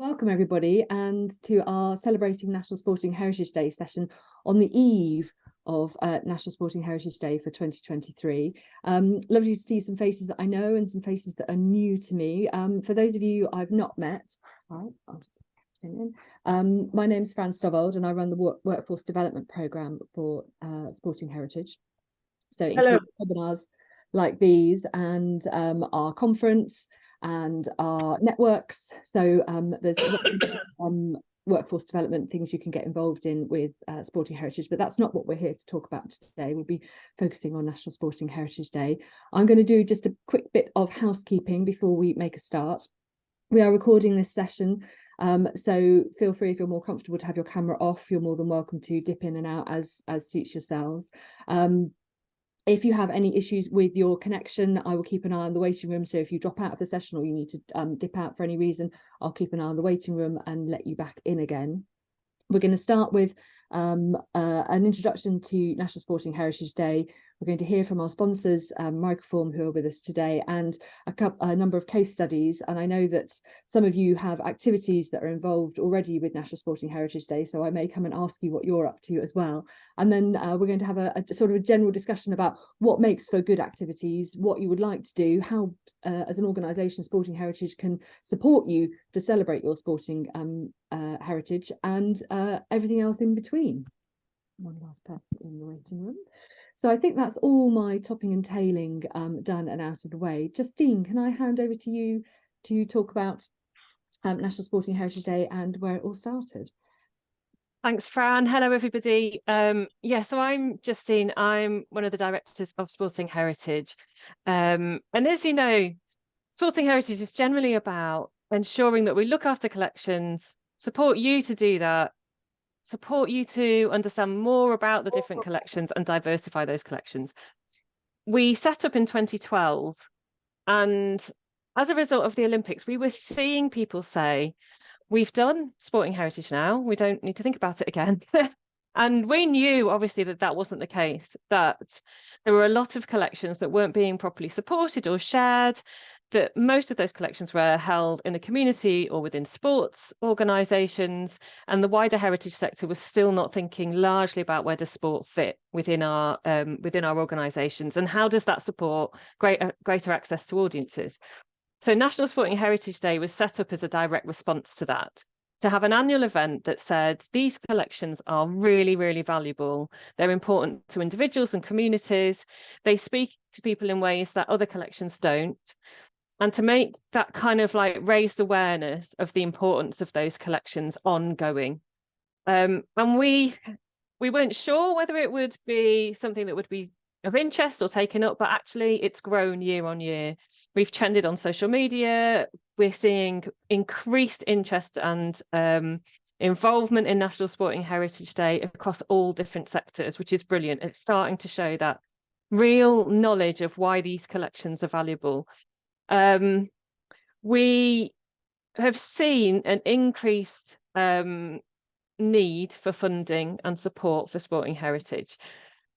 Welcome everybody and to our Celebrating National Sporting Heritage Day session on the eve of National Sporting Heritage Day for 2023. Lovely to see some faces that I know and some faces that are new to me. For those of you I've not met, I'll just my name's Fran Stovald and I run the Workforce Development Programme for Sporting Heritage. So it includes webinars like these and our conference and our networks. So there's workforce development things you can get involved in with Sporting Heritage, but that's not what we're here to talk about today. We'll be focusing on National Sporting Heritage Day. I'm going to do just a quick bit of housekeeping before we make a start. We are recording this session, so feel free, if you're more comfortable to have your camera off, you're more than welcome to dip in and out as suits yourselves. If you have any issues with your connection, I will keep an eye on the waiting room. So if you drop out of the session or you need to dip out for any reason, I'll keep an eye on the waiting room and let you back in again. We're going to start with an introduction to National Sporting Heritage Day. We're going to hear from our sponsors, Microform, who are with us today, and a number of case studies. And I know that some of you have activities that are involved already with National Sporting Heritage Day, so I may come and ask you what you're up to as well. And then we're going to have a sort of a general discussion about what makes for good activities, what you would like to do, how as an organisation Sporting Heritage can support you to celebrate your sporting heritage, and everything else in between. One last person in the waiting room. So I think that's all my topping and tailing done and out of the way. Justine, can I hand over to you to talk about National Sporting Heritage Day and where it all started? Thanks, Fran. Hello, everybody. So I'm Justine. I'm one of the directors of Sporting Heritage. And as you know, Sporting Heritage is generally about ensuring that we look after collections, support you to do that, support you to understand more about the different collections and diversify those collections. We set up in 2012, and as a result of the Olympics, we were seeing people say, we've done Sporting Heritage now, we don't need to think about it again. And we knew, obviously, that that wasn't the case, that there were a lot of collections that weren't being properly supported or shared, that most of those collections were held in the community or within sports organisations, and the wider heritage sector was still not thinking largely about where does sport fit within our organisations, and how does that support greater access to audiences. So National Sporting Heritage Day was set up as a direct response to that, to have an annual event that said these collections are really, really valuable. They're important to individuals and communities. They speak to people in ways that other collections don't. And to make that kind of like raised awareness of the importance of those collections ongoing. And we weren't sure whether it would be something that would be of interest or taken up, but actually it's grown year on year. We've trended on social media. We're seeing increased interest and involvement in National Sporting Heritage Day across all different sectors, which is brilliant. It's starting to show that real knowledge of why these collections are valuable. We have seen an increased need for funding and support for sporting heritage.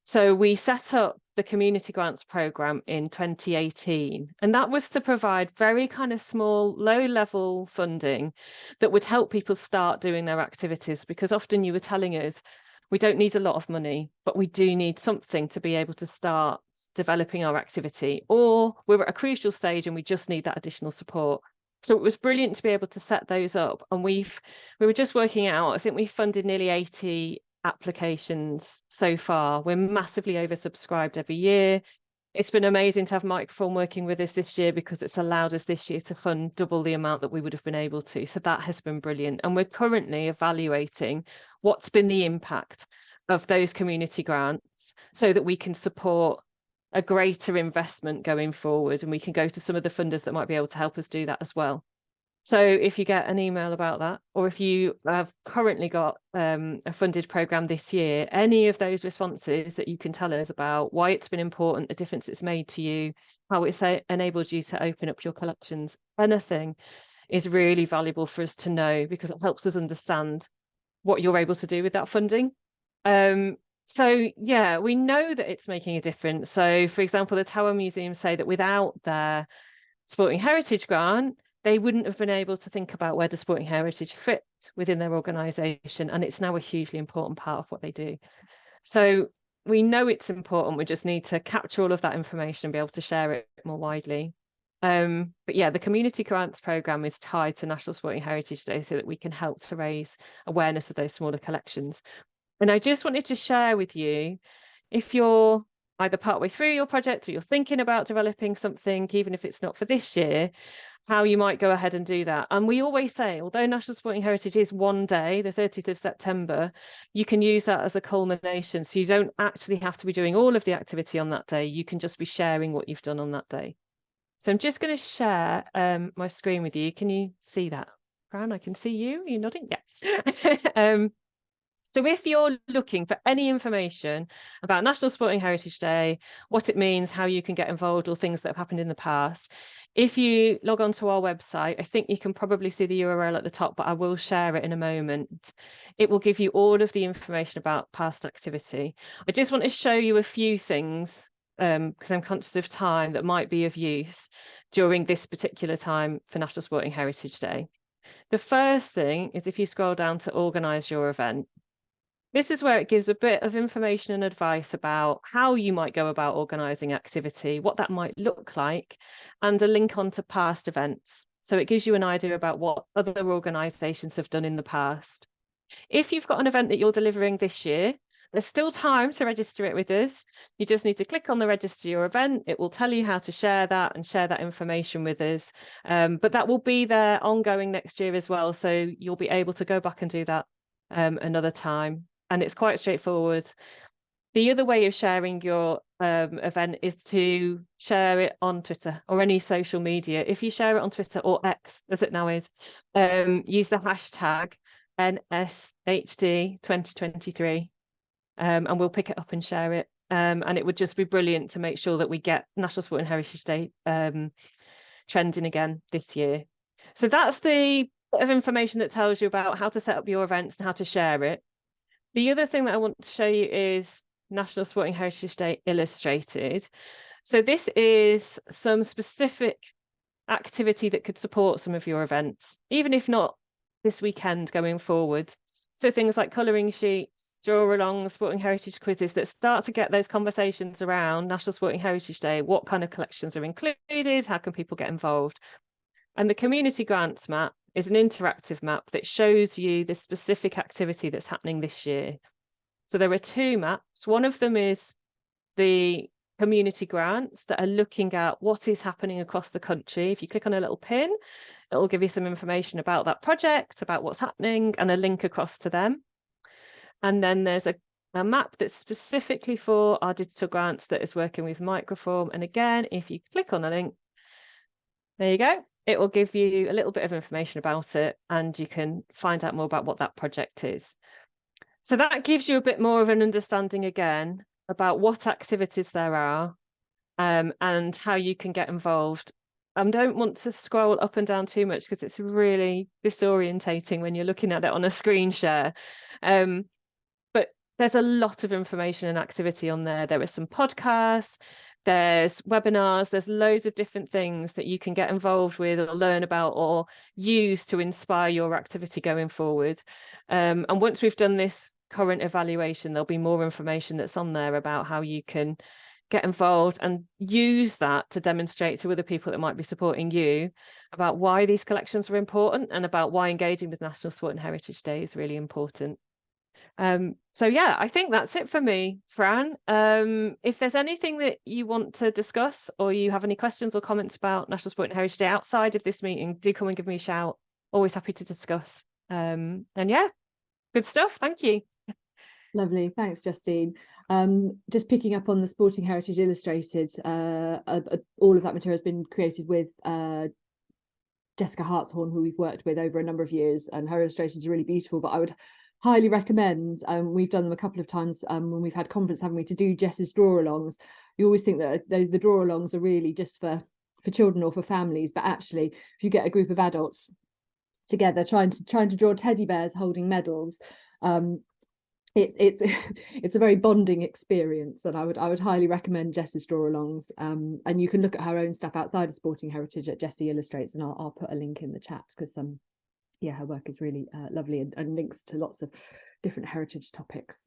So we set up the Community Grants Programme in 2018, and that was to provide very kind of small, low-level funding that would help people start doing their activities, because often you were telling us, we don't need a lot of money, but we do need something to be able to start developing our activity, or we're at a crucial stage and we just need that additional support. So it was brilliant to be able to set those up. And we were just working out, I think we funded nearly 80 applications so far. We're massively oversubscribed every year. It's been amazing to have Microform working with us this year, because it's allowed us this year to fund double the amount that we would have been able to. So that has been brilliant. And we're currently evaluating what's been the impact of those community grants so that we can support a greater investment going forward, and we can go to some of the funders that might be able to help us do that as well. So if you get an email about that, or if you have currently got a funded programme this year, any of those responses that you can tell us about why it's been important, the difference it's made to you, how it's enabled you to open up your collections, anything is really valuable for us to know, because it helps us understand what you're able to do with that funding. So yeah, we know that it's making a difference. So for example, the Tower Museum say that without their Sporting Heritage grant, they wouldn't have been able to think about where does sporting heritage fit within their organisation, and it's now a hugely important part of what they do. So we know it's important, we just need to capture all of that information and be able to share it more widely. But yeah, the community grants programme is tied to National Sporting Heritage Day so that we can help to raise awareness of those smaller collections. And I just wanted to share with you, if you're either partway through your project or you're thinking about developing something, even if it's not for this year, how you might go ahead and do that. And we always say, although National Sporting Heritage is one day, the 30th of September, you can use that as a culmination. So you don't actually have to be doing all of the activity on that day. You can just be sharing what you've done on that day. So I'm just going to share my screen with you. Can you see that? Fran, I can see you. Are you nodding? Yes. So if you're looking for any information about National Sporting Heritage Day, what it means, how you can get involved, or things that have happened in the past, if you log on to our website, I think you can probably see the URL at the top, but I will share it in a moment. It will give you all of the information about past activity. I just want to show you a few things because I'm conscious of time that might be of use during this particular time for National Sporting Heritage Day. The first thing is if you scroll down to organise your event. This is where it gives a bit of information and advice about how you might go about organising activity, what that might look like, and a link onto past events. So it gives you an idea about what other organisations have done in the past. If you've got an event that you're delivering this year, there's still time to register it with us. You just need to click on the register your event. It will tell you how to share that and share that information with us. But that will be there ongoing next year as well. So you'll be able to go back and do that another time. And it's quite straightforward. The other way of sharing your event is to share it on Twitter or any social media. If you share it on Twitter or X, as it now is, use the hashtag NSHD2023 and we'll pick it up and share it. And it would just be brilliant to make sure that we get National Sporting Heritage Day trending again this year. So that's the bit of information that tells you about how to set up your events and how to share it. The other thing that I want to show you is National Sporting Heritage Day Illustrated. So this is some specific activity that could support some of your events, even if not this weekend going forward. So things like colouring sheets, draw-along, sporting heritage quizzes that start to get those conversations around National Sporting Heritage Day. What kind of collections are included? How can people get involved? And the community grants map is an interactive map that shows you the specific activity that's happening this year. So there are two maps. One of them is the community grants that are looking at what is happening across the country. If you click on a little pin, it will give you some information about that project, about what's happening, and a link across to them. And then there's a map that's specifically for our digital grants that is working with Microform. And again, if you click on the link, there you go. It will give you a little bit of information about it, and you can find out more about what that project is. So that gives you a bit more of an understanding again about what activities there are and how you can get involved. I don't want to scroll up and down too much because it's really disorientating when you're looking at it on a screen share. But there's a lot of information and activity on there. There are some podcasts, there's webinars, there's loads of different things that you can get involved with or learn about or use to inspire your activity going forward. And once we've done this current evaluation, there'll be more information that's on there about how you can get involved and use that to demonstrate to other people that might be supporting you about why these collections are important and about why engaging with National Sporting Heritage Day is really important. So yeah, I think that's it for me, Fran. If there's anything that you want to discuss or you have any questions or comments about National Sporting Heritage Day outside of this meeting, do come and give me a shout. Always happy to discuss. And yeah, good stuff. Thank you. Lovely, thanks, Justine. Just picking up on the Sporting Heritage Illustrated, all of that material has been created with Jessica Hartshorn, who we've worked with over a number of years, and her illustrations are really beautiful. But I would highly recommend, we've done them a couple of times when we've had conference, haven't we, to do Jess's draw-alongs. You always think that the draw-alongs are really just for children or for families, but actually, if you get a group of adults together trying to draw teddy bears holding medals, it's it's a very bonding experience, and I would highly recommend Jess's draw-alongs. And you can look at her own stuff outside of Sporting Heritage at Jessie Illustrates, and I'll put a link in the chat, because yeah, her work is really lovely, and links to lots of different heritage topics.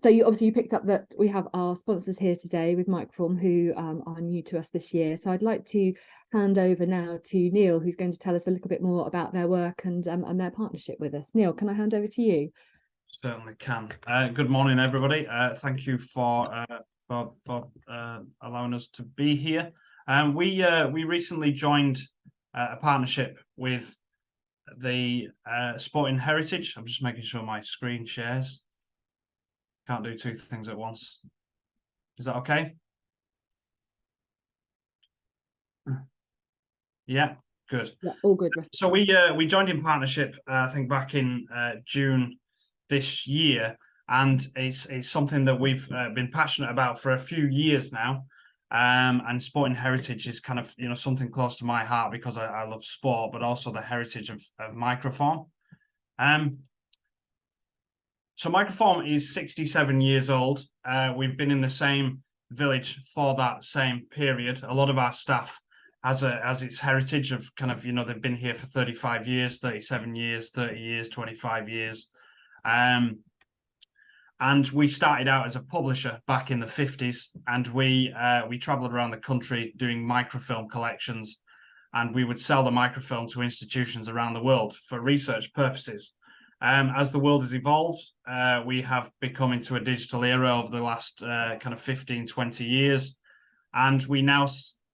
So you picked up that we have our sponsors here today with Microform, who are new to us this year. So I'd like to hand over now to Neil, who's going to tell us a little bit more about their work and their partnership with us. Neil, can I hand over to you? Certainly can. Good morning, everybody. Thank you for allowing us to be here. We recently joined a partnership with the Sporting Heritage. I'm just making sure my screen shares. Can't do two things at once. Is that okay? Yeah, good. Yeah, all good. So we joined in partnership, I think back in June this year, and it's something that we've been passionate about for a few years now. And Sporting Heritage is kind of, something close to my heart, because I love sport, but also the heritage of Microform. So Microform is 67 years old. We've been in the same village for that same period. A lot of our staff has its heritage of kind of, they've been here for 35 years, 37 years, 30 years, 25 years. And we started out as a publisher back in the 50s, and we traveled around the country doing microfilm collections, and we would sell the microfilm to institutions around the world for research purposes. As the world has evolved, we have become into a digital era over the last kind of 15, 20 years, and we now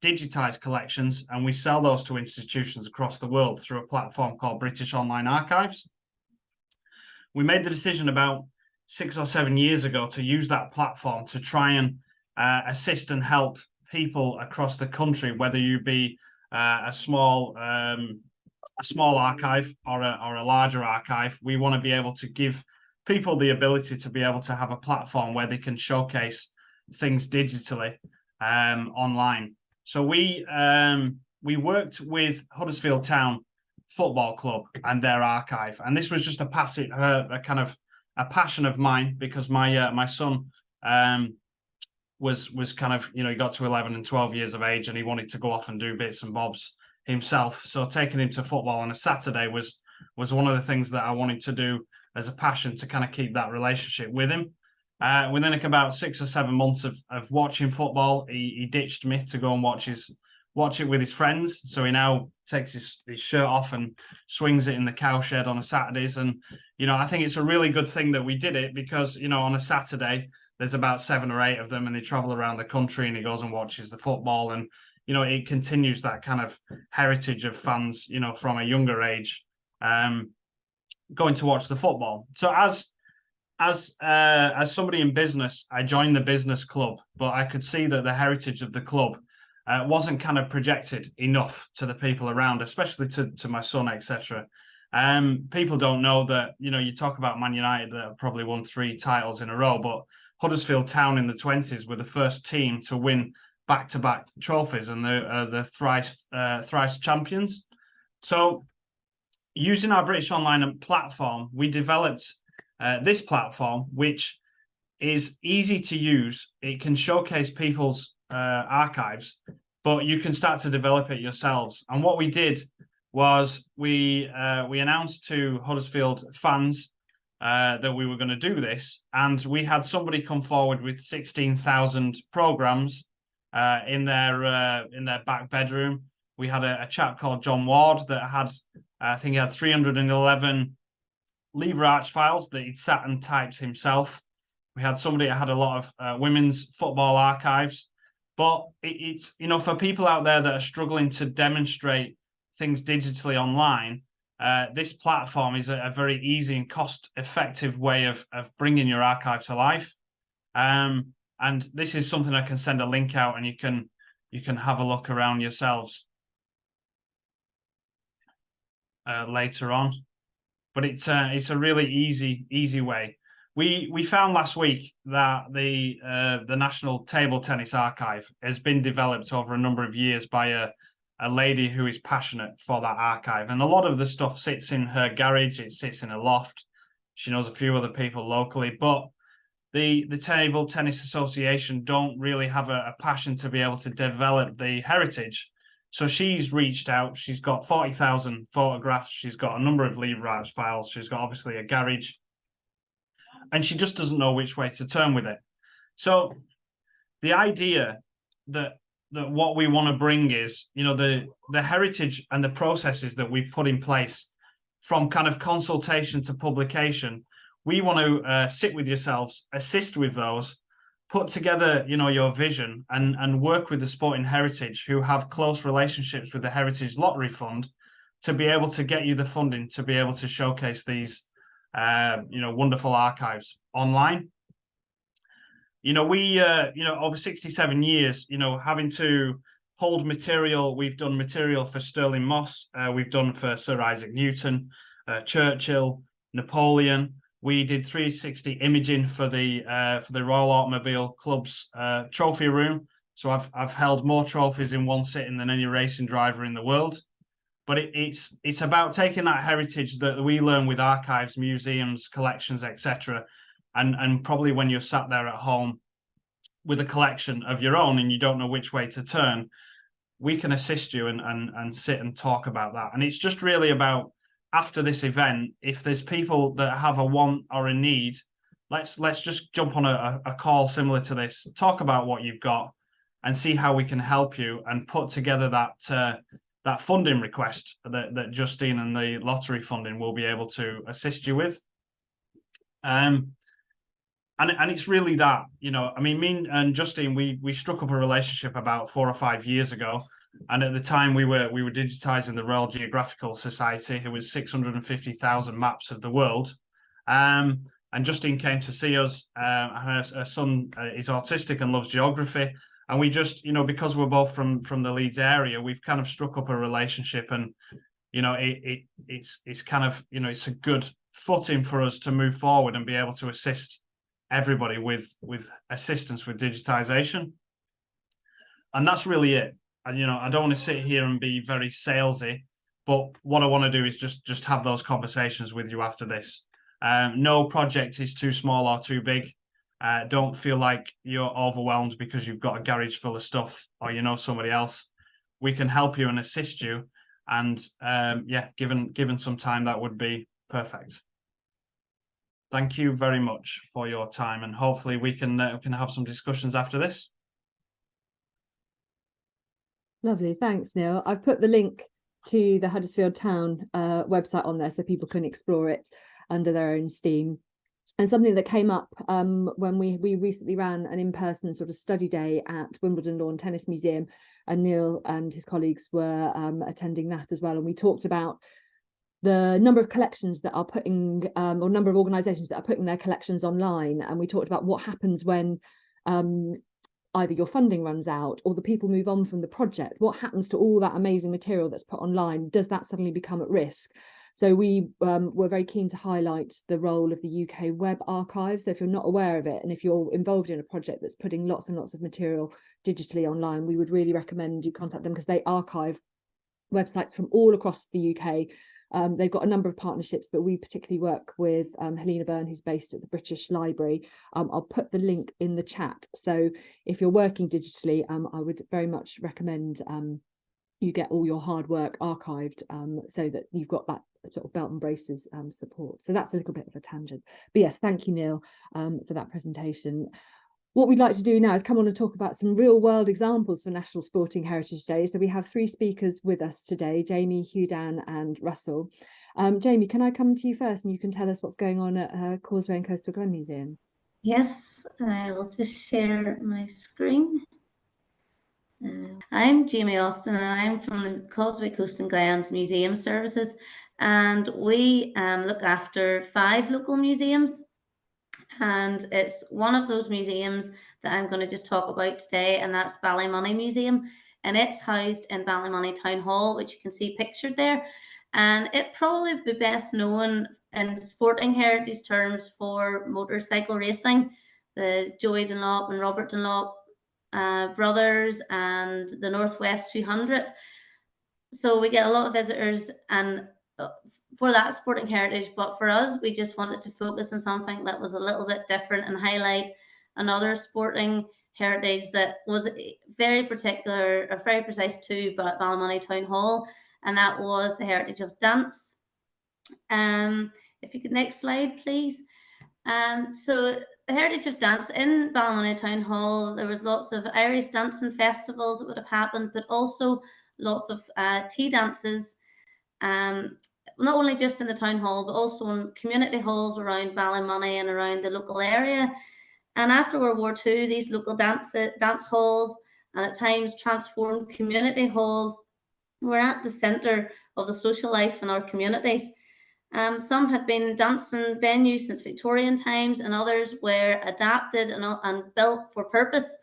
digitize collections, and we sell those to institutions across the world through a platform called British Online Archives. We made the decision about 6 or 7 years ago to use that platform to try and assist and help people across the country, whether you be a small archive or a larger archive. We want to be able to give people the ability to be able to have a platform where they can showcase things digitally online. So we worked with Huddersfield Town Football Club and their archive, and this was just a passion of mine, because my son was kind of, he got to 11 and 12 years of age, and he wanted to go off and do bits and bobs himself. So taking him to football on a Saturday was one of the things that I wanted to do as a passion, to kind of keep that relationship with him. Within about 6 or 7 months of watching football, he ditched me to go and watch it with his friends. So he now takes his shirt off and swings it in the cowshed on a Saturdays. And, I think it's a really good thing that we did it, because, on a Saturday, there's about 7 or 8 of them, and they travel around the country, and he goes and watches the football. And, it continues that kind of heritage of fans, from a younger age, going to watch the football. So as somebody in business, I joined the business club, but I could see that the heritage of the club wasn't kind of projected enough to the people around, especially to my son, etc. People don't know that, you talk about Man United that have probably won 3 titles in a row, but Huddersfield Town in the 20s were the first team to win back-to-back trophies, and the thrice champions. So using our British Online platform, we developed this platform, which is easy to use. It can showcase people's archives, but you can start to develop it yourselves. And what we did was we announced to Huddersfield fans that we were going to do this, and we had somebody come forward with 16,000 programs in their back bedroom. We had a chap called John Ward that had, I think he had 311 lever arch files that he'd sat and typed himself. We had somebody that had a lot of women's football archives. But it's, for people out there that are struggling to demonstrate things digitally online, this platform is a very easy and cost-effective way of bringing your archive to life. And this is something I can send a link out, and you can have a look around yourselves later on. But it's a really easy way. We found last week that the National Table Tennis Archive has been developed over a number of years by a lady who is passionate for that archive, and a lot of the stuff sits in her garage. It sits in a loft. She knows a few other people locally, but the Table Tennis Association don't really have a passion to be able to develop the heritage. So she's reached out. She's got 40,000 photographs. She's got a number of leave rights files. She's got obviously a garage, and she just doesn't know which way to turn with it. So the idea that what we want to bring is, you know, the heritage and the processes that we put in place from kind of consultation to publication. We want to sit with yourselves, assist with those, put together, you know, your vision, and work with the Sporting Heritage, who have close relationships with the Heritage Lottery Fund, to be able to get you the funding to be able to showcase these, you know, wonderful archives online. You know, we, you know, over 67 years, you know, having to hold material. We've done material for Stirling Moss. We've done for Sir Isaac Newton, Churchill, Napoleon. We did 360 imaging for the Royal Automobile Club's trophy room. So I've held more trophies in one sitting than any racing driver in the world. But it's about taking that heritage that we learn with archives, museums, collections, etc. And probably when you're sat there at home with a collection of your own and you don't know which way to turn, we can assist you and sit and talk about that. And it's just really about, after this event, if there's people that have a want or a need, let's just jump on a call similar to this, talk about what you've got, and see how we can help you and put together that funding request that Justine and the lottery funding will be able to assist you with. And it's really that, you know, I mean, me and Justine, we struck up a relationship about 4 or 5 years ago. And at the time we were digitizing the Royal Geographical Society. It was 650,000 maps of the world. And Justine came to see us. Her son is autistic and loves geography. And we just, you know, because we're both from the Leeds area, we've kind of struck up a relationship. And, you know, it's kind of, you know, it's a good footing for us to move forward and be able to assist everybody with assistance with digitization. And that's really it. And, you know, I don't want to sit here and be very salesy, but what I want to do is just have those conversations with you after this. No project is too small or too big. Don't feel like you're overwhelmed because you've got a garage full of stuff or you know somebody else. We can help you and assist you. And yeah, given some time, that would be perfect. Thank you very much for your time, and hopefully we can have some discussions after this. Lovely, thanks, Neil. I've put the link to the Huddersfield Town website on there so people can explore it under their own steam. And something that came up when we recently ran an in-person sort of study day at Wimbledon Lawn Tennis Museum, and Neil and his colleagues were attending that as well. And we talked about the number of collections that are putting, or number of organisations that are putting their collections online. And we talked about what happens when either your funding runs out or the people move on from the project. What happens to all that amazing material that's put online? Does that suddenly become at risk? So we were very keen to highlight the role of the UK Web Archive. So if you're not aware of it, and if you're involved in a project that's putting lots and lots of material digitally online, we would really recommend you contact them, because they archive websites from all across the UK. They've got a number of partnerships, but we particularly work with Helena Byrne, who's based at the British Library. I'll put the link in the chat. So if you're working digitally, I would very much recommend you get all your hard work archived, so that you've got that sort of belt and braces support. So that's a little bit of a tangent. But yes, thank you, Neil, for that presentation. What we'd like to do now is come on and talk about some real world examples for National Sporting Heritage Day. So we have 3 speakers with us today, Jamie, Hugh Dan and Russell. Jamie, can I come to you first and you can tell us what's going on at Causeway and Coastal Glen Museum? Yes, I will just share my screen. I'm Jamie Austin and I'm from the Causeway Coast and Glens Museum Services, and we look after 5 local museums. And it's one of those museums that I'm going to just talk about today, and that's Ballymoney Museum. And it's housed in Ballymoney Town Hall, which you can see pictured there. And it probably be best known in sporting heritage terms for motorcycle racing, the Joey Dunlop and Robert Dunlop brothers and the Northwest 200. So we get a lot of visitors, and for that sporting heritage. But for us, we just wanted to focus on something that was a little bit different and highlight another sporting heritage that was very particular or very precise to Ballymoney Town Hall, and that was the heritage of dance. If you could, next slide, please. So the heritage of dance in Ballymoney Town Hall, there was lots of Irish dancing festivals that would have happened, but also lots of tea dances, not only just in the town hall, but also in community halls around Ballymoney and around the local area. And after World War II, these local dance halls, and at times transformed community halls, were at the centre of the social life in our communities. Some had been dancing venues since Victorian times, and others were adapted and built for purpose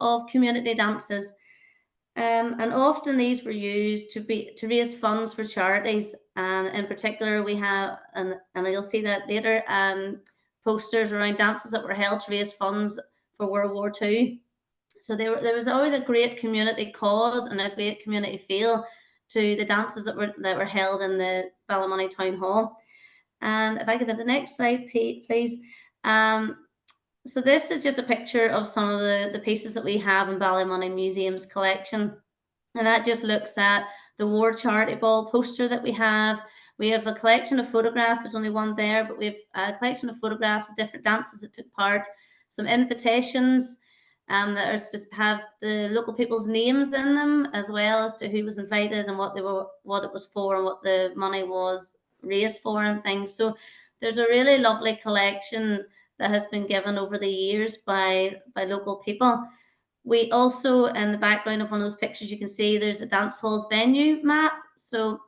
of community dances. And often these were used to raise funds for charities. And in particular, we have, and you'll see that later, posters around dances that were held to raise funds for World War II. So there was always a great community cause and a great community feel to the dances that were held in the Ballymoney Town Hall. And if I could have the next slide, please. So this is just a picture of some of the pieces that we have in Ballymoney Museum's collection. And that just looks at the War Charity Ball poster that we have. We have a collection of photographs. There's only one there, but we have a collection of photographs of different dances that took part, some invitations that have the local people's names in them, as well as to who was invited and what it was for and what the money was raised for and things. So there's a really lovely collection that has been given over the years by local people. We also, in the background of one of those pictures, you can see there's a dance halls venue map. So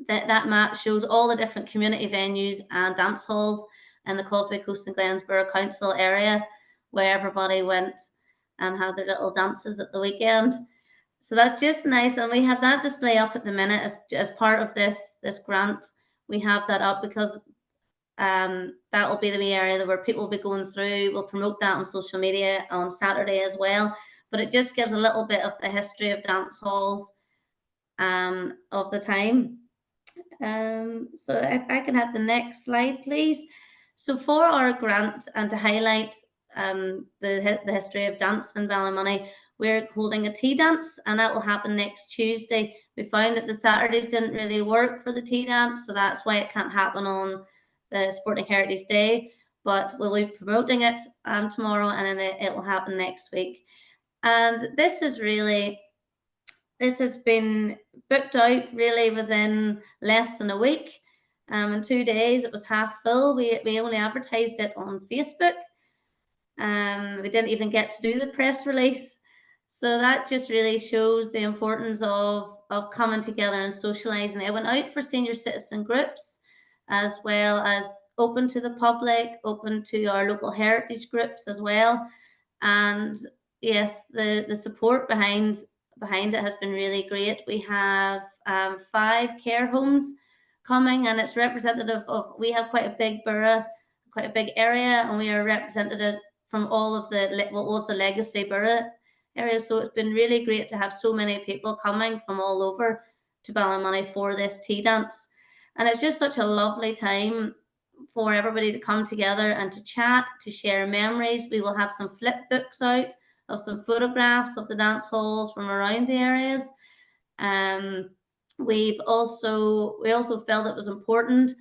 that map shows all the different community venues and dance halls in the Causeway Coast and Glens Borough Council area, where everybody went and had their little dances at the weekend. So that's just nice. And we have that display up at the minute as part of this grant. We have that up because that will be the wee area where people will be going through. We'll promote that on social media on Saturday as well. But it just gives a little bit of the history of dance halls of the time. So if I can have the next slide, please. So for our grant and to highlight the history of dance in Ballymoney, we're holding a tea dance, and that will happen next Tuesday. We found that the Saturdays didn't really work for the tea dance, so that's why it can't happen on the Sporting Heritage Day, but we'll be promoting it tomorrow, and then it will happen next week. And this has been booked out really within less than a week. In 2 days, it was half full. We only advertised it on Facebook. We didn't even get to do the press release. So that just really shows the importance of coming together and socialising. It went out for senior citizen groups, as well as open to the public, open to our local heritage groups as well. And yes, the support behind it has been really great. We have 5 care homes coming, and it's representative of, we have quite a big borough, quite a big area, and we are represented from all of what was the legacy borough area. So it's been really great to have so many people coming from all over to Ballymoney for this tea dance. And it's just such a lovely time for everybody to come together and to chat, to share memories. We will have some flip books out of some photographs of the dance halls from around the areas. We also felt it was important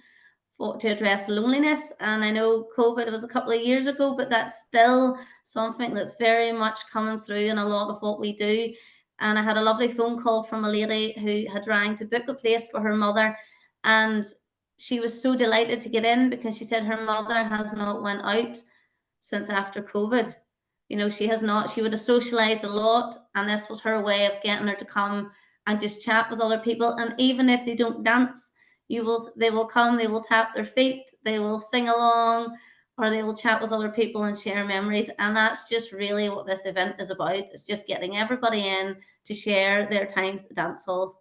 to address loneliness. And I know COVID was a couple of years ago, but that's still something that's very much coming through in a lot of what we do. And I had a lovely phone call from a lady who had rang to book a place for her mother. And she was so delighted to get in because she said her mother has not went out since after COVID. You know, she has not. She would have socialized a lot, and this was her way of getting her to come and just chat with other people. And even if they don't dance, they will come, they will tap their feet, they will sing along, or they will chat with other people and share memories. And that's just really what this event is about. It's just getting everybody in to share their times at the dance halls.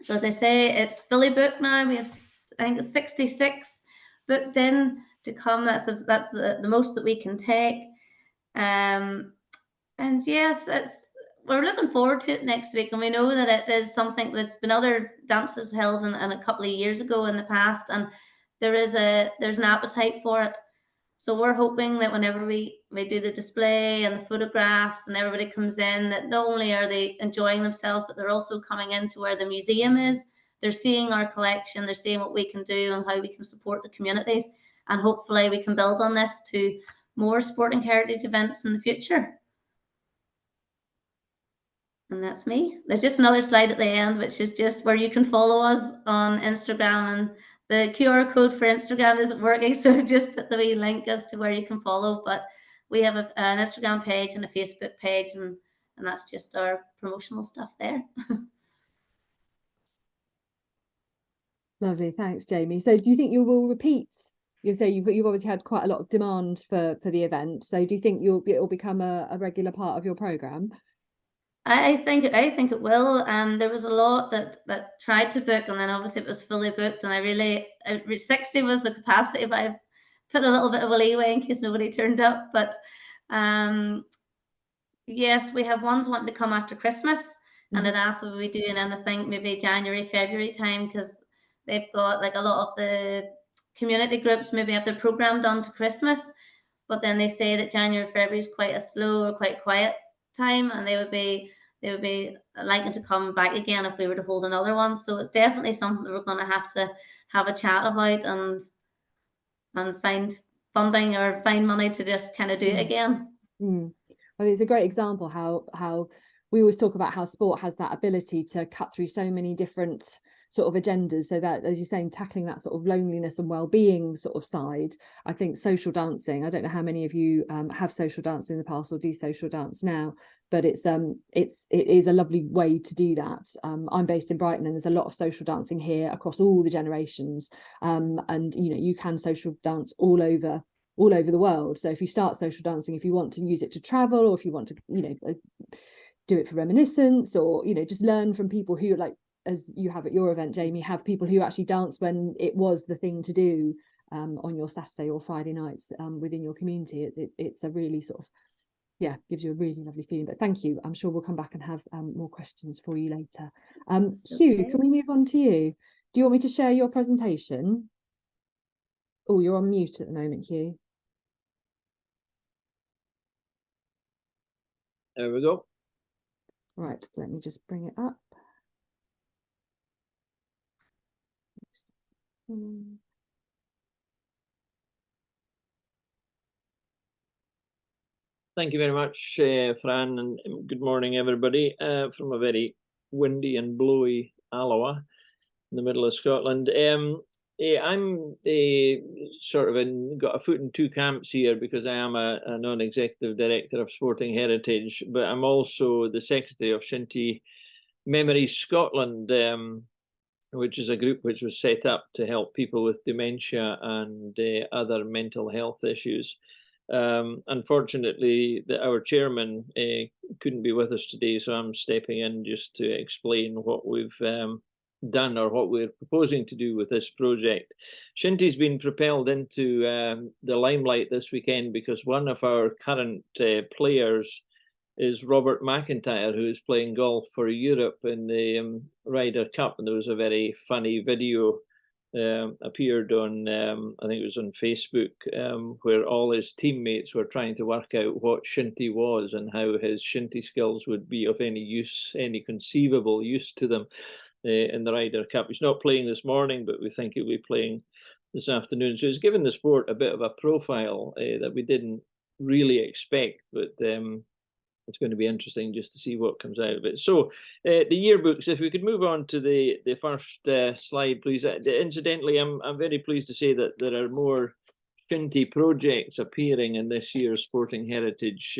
So as I say, it's fully booked now. We have, I think it's 66 booked in to come. That's the most that we can take. And yes, we're looking forward to it next week, and we know that it is something that's been other dances held in a couple of years ago in the past, and there's an appetite for it. So we're hoping that whenever we do the display and the photographs and everybody comes in, that not only are they enjoying themselves, but they're also coming into where the museum is. They're seeing our collection, they're seeing what we can do and how we can support the communities. And hopefully we can build on this to more sporting heritage events in the future. And that's me. There's just another slide at the end, which is just where you can follow us on Instagram, and the QR code for Instagram isn't working, so I've just put the wee link as to where you can follow. But we have an Instagram page and a Facebook page, and that's just our promotional stuff there. Lovely, thanks, Jamie. So do you think you will repeat? You say you've obviously had quite a lot of demand for the event. So do you think it'll become a regular part of your programme? I think it will. There was a lot that tried to book, and then obviously it was fully booked. And 60 was the capacity, but I put a little bit of a leeway in case nobody turned up. But yes, we have ones wanting to come after Christmas, and it asked will we be doing anything maybe January, February time, because they've got like a lot of the community groups maybe have their program done to Christmas, but then they say that January, February is quite a slow or quite quiet time, and they would be liking to come back again if we were to hold another one. So it's definitely something that we're going to have a chat about and find funding or find money to just kind of do it again. Well, it's a great example how we always talk about how sport has that ability to cut through so many different sort of agendas, so that, as you're saying, tackling that sort of loneliness and well-being sort of side. I think social dancing, I don't know how many of you have social danced in the past or do social dance now, but it is a lovely way to do that. I'm based in Brighton, and there's a lot of social dancing here across all the generations, and you can social dance all over the world. So if you start social dancing, if you want to use it to travel, or if you want to do it for reminiscence, or just learn from people who, like as you have at your event, Jamie, have people who actually dance when it was the thing to do on your Saturday or Friday nights within your community. It's a really sort of, gives you a really lovely feeling. But thank you. I'm sure we'll come back and have more questions for you later. Hugh, can we move on to you? Do you want me to share your presentation? Oh, you're on mute at the moment, Hugh. There we go. Right, let me just bring it up. Thank you very much, Fran, and good morning, everybody, from a very windy and blowy Alloa in the middle of Scotland. I'm sort of got a foot in two camps here, because I am a non-executive director of Sporting Heritage, but I'm also the secretary of Shinty Memories Scotland, which is a group which was set up to help people with dementia and other mental health issues. Unfortunately, our chairman couldn't be with us today, so I'm stepping in just to explain what we've done, or what we're proposing to do with this project. Shinty's been propelled into the limelight this weekend because one of our current players is Robert McIntyre, who is playing golf for Europe in the Ryder Cup. And there was a very funny video appeared on, I think it was on Facebook, where all his teammates were trying to work out what Shinty was and how his Shinty skills would be of any use, any conceivable use to them in the Ryder Cup. He's not playing this morning, but we think he'll be playing this afternoon. So he's given the sport a bit of a profile that we didn't really expect, but it's going to be interesting just to see what comes out of it. So the yearbooks, if we could move on to the first slide, please. Incidentally, I'm very pleased to say that there are more Shinty projects appearing in this year's Sporting Heritage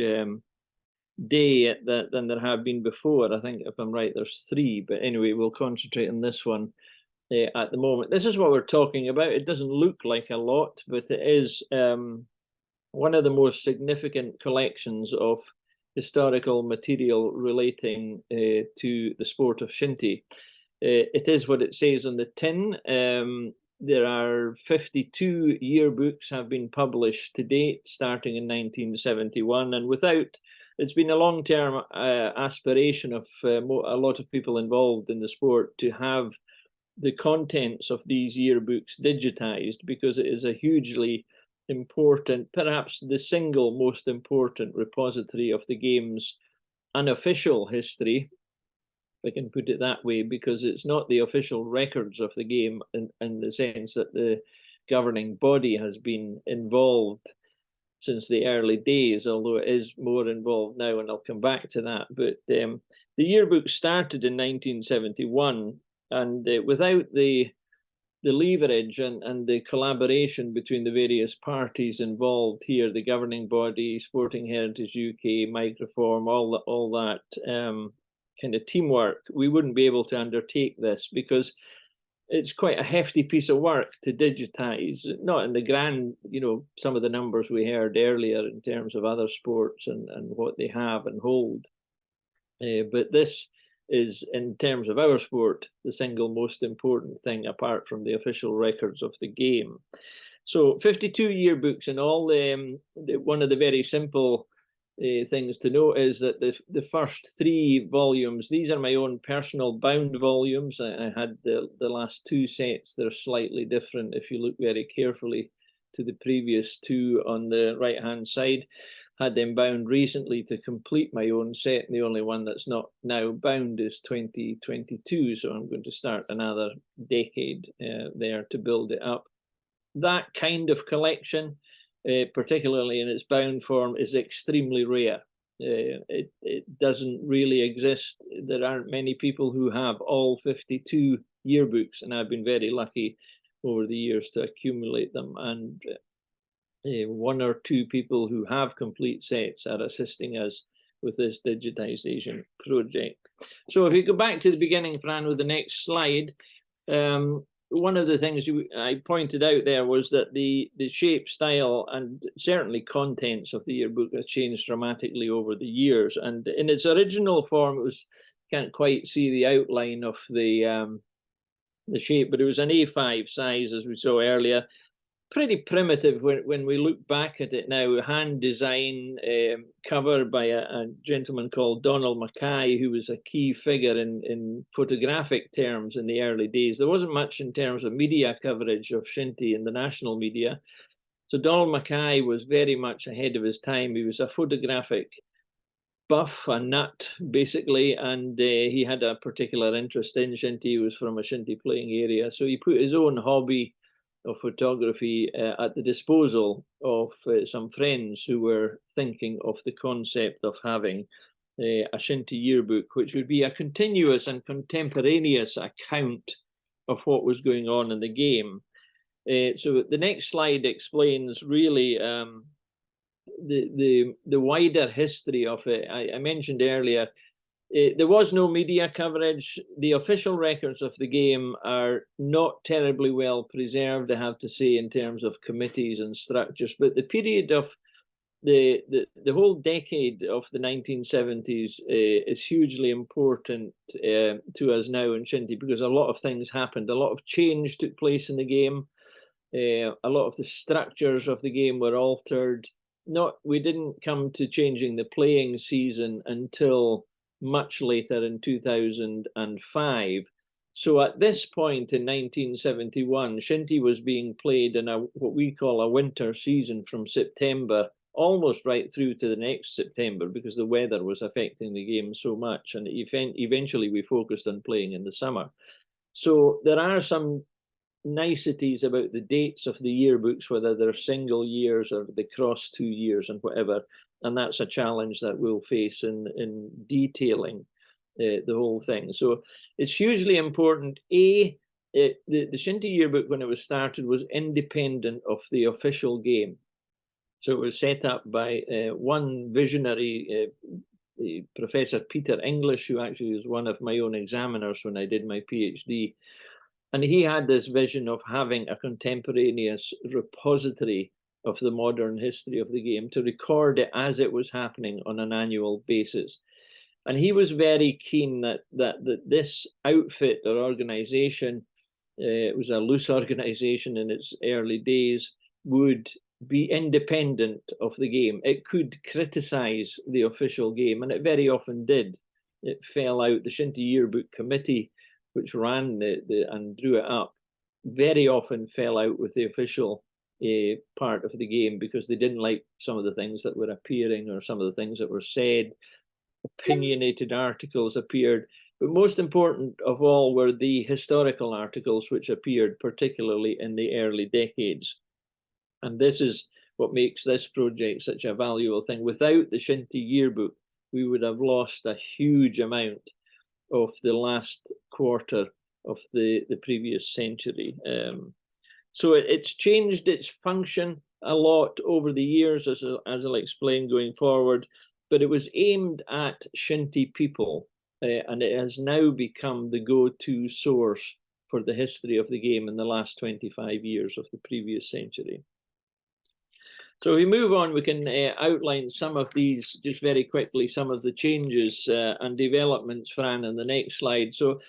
Day than there have been before. I think, if I'm right, there's 3, but anyway, we'll concentrate on this one at the moment. This is what we're talking about. It doesn't look like a lot, but it is one of the most significant collections of historical material relating to the sport of Shinty. It is what it says on the tin. there are 52 yearbooks have been published to date, starting in 1971, and it's been a long-term aspiration of a lot of people involved in the sport to have the contents of these yearbooks digitized, because it is a hugely important, perhaps the single most important repository of the game's unofficial history, if I can put it that way, because it's not the official records of the game in the sense that the governing body has been involved since the early days, although it is more involved now, and I'll come back to that. But the yearbook started in 1971, and without the leverage and the collaboration between the various parties involved here, the governing body, Sporting Heritage UK, Microform, all that kind of teamwork, we wouldn't be able to undertake this, because it's quite a hefty piece of work to digitize, not in the grand, some of the numbers we heard earlier in terms of other sports and what they have and hold. But this is, in terms of our sport, the single most important thing apart from the official records of the game. So 52 yearbooks in all. One of the very simple things to note is that the first 3 volumes, these are my own personal bound volumes. I had the last 2 sets. They're slightly different if you look very carefully to the previous 2 on the right hand side. Had them bound recently to complete my own set. The only one that's not now bound is 2022, so I'm going to start another decade there to build it up. That kind of collection, particularly in its bound form, is extremely rare. It doesn't really exist. There aren't many people who have all 52 yearbooks, and I've been very lucky over the years to accumulate them. And 1 or 2 people who have complete sets are assisting us with this digitization project. So if you go back to the beginning, Fran, with the next slide, one of the things I pointed out there was that the shape, style, and certainly contents of the yearbook have changed dramatically over the years. And in its original form, it was, can't quite see the outline of the shape, but it was an A5 size, as we saw earlier. Pretty primitive when we look back at it now. Hand design, cover by a gentleman called Donald Mackay, who was a key figure in photographic terms in the early days. There wasn't much in terms of media coverage of Shinty in the national media. So Donald Mackay was very much ahead of his time. He was a photographic buff, a nut, basically, and he had a particular interest in Shinty. He was from a Shinty playing area. So he put his own hobby of photography at the disposal of some friends who were thinking of the concept of having a Shinty yearbook, which would be a continuous and contemporaneous account of what was going on in the game. So the next slide explains really the wider history of it. I mentioned earlier, there was no media coverage. The official records of the game are not terribly well preserved, I have to say, in terms of committees and structures. But the period of the whole decade of the 1970s is hugely important to us now in Shinty, because a lot of things happened. A lot of change took place in the game. A lot of the structures of the game were altered. We didn't come to changing the playing season until much later in 2005. So at this point in 1971, Shinty was being played in what we call a winter season from September almost right through to the next September, because the weather was affecting the game so much, and eventually we focused on playing in the summer. So there are some niceties about the dates of the yearbooks, whether they're single years or they cross 2 years and whatever. And that's a challenge that we'll face in detailing the whole thing. So it's hugely important. The Shinty yearbook, when it was started, was independent of the official game. So it was set up by one visionary, Professor Peter English, who actually was one of my own examiners when I did my PhD. And he had this vision of having a contemporaneous repository of the modern history of the game, to record it as it was happening on an annual basis. And he was very keen that this outfit or organization it was a loose organisation in its early days, would be independent of the game. It could criticise the official game, and it very often did. It fell out. The Shinty Yearbook Committee, which ran and drew it up, very often fell out with the official part of the game because they didn't like some of the things that were appearing or some of the things that were said. Opinionated articles appeared, but most important of all were the historical articles which appeared particularly in the early decades. And this is what makes this project such a valuable thing. Without the Shinty Yearbook, we would have lost a huge amount of the last quarter of the previous century. So it's changed its function a lot over the years, as I'll explain going forward, but it was aimed at Shinty people, and it has now become the go-to source for the history of the game in the last 25 years of the previous century. So we move on, we can outline some of these just very quickly, some of the changes and developments, Fran, in the next slide. So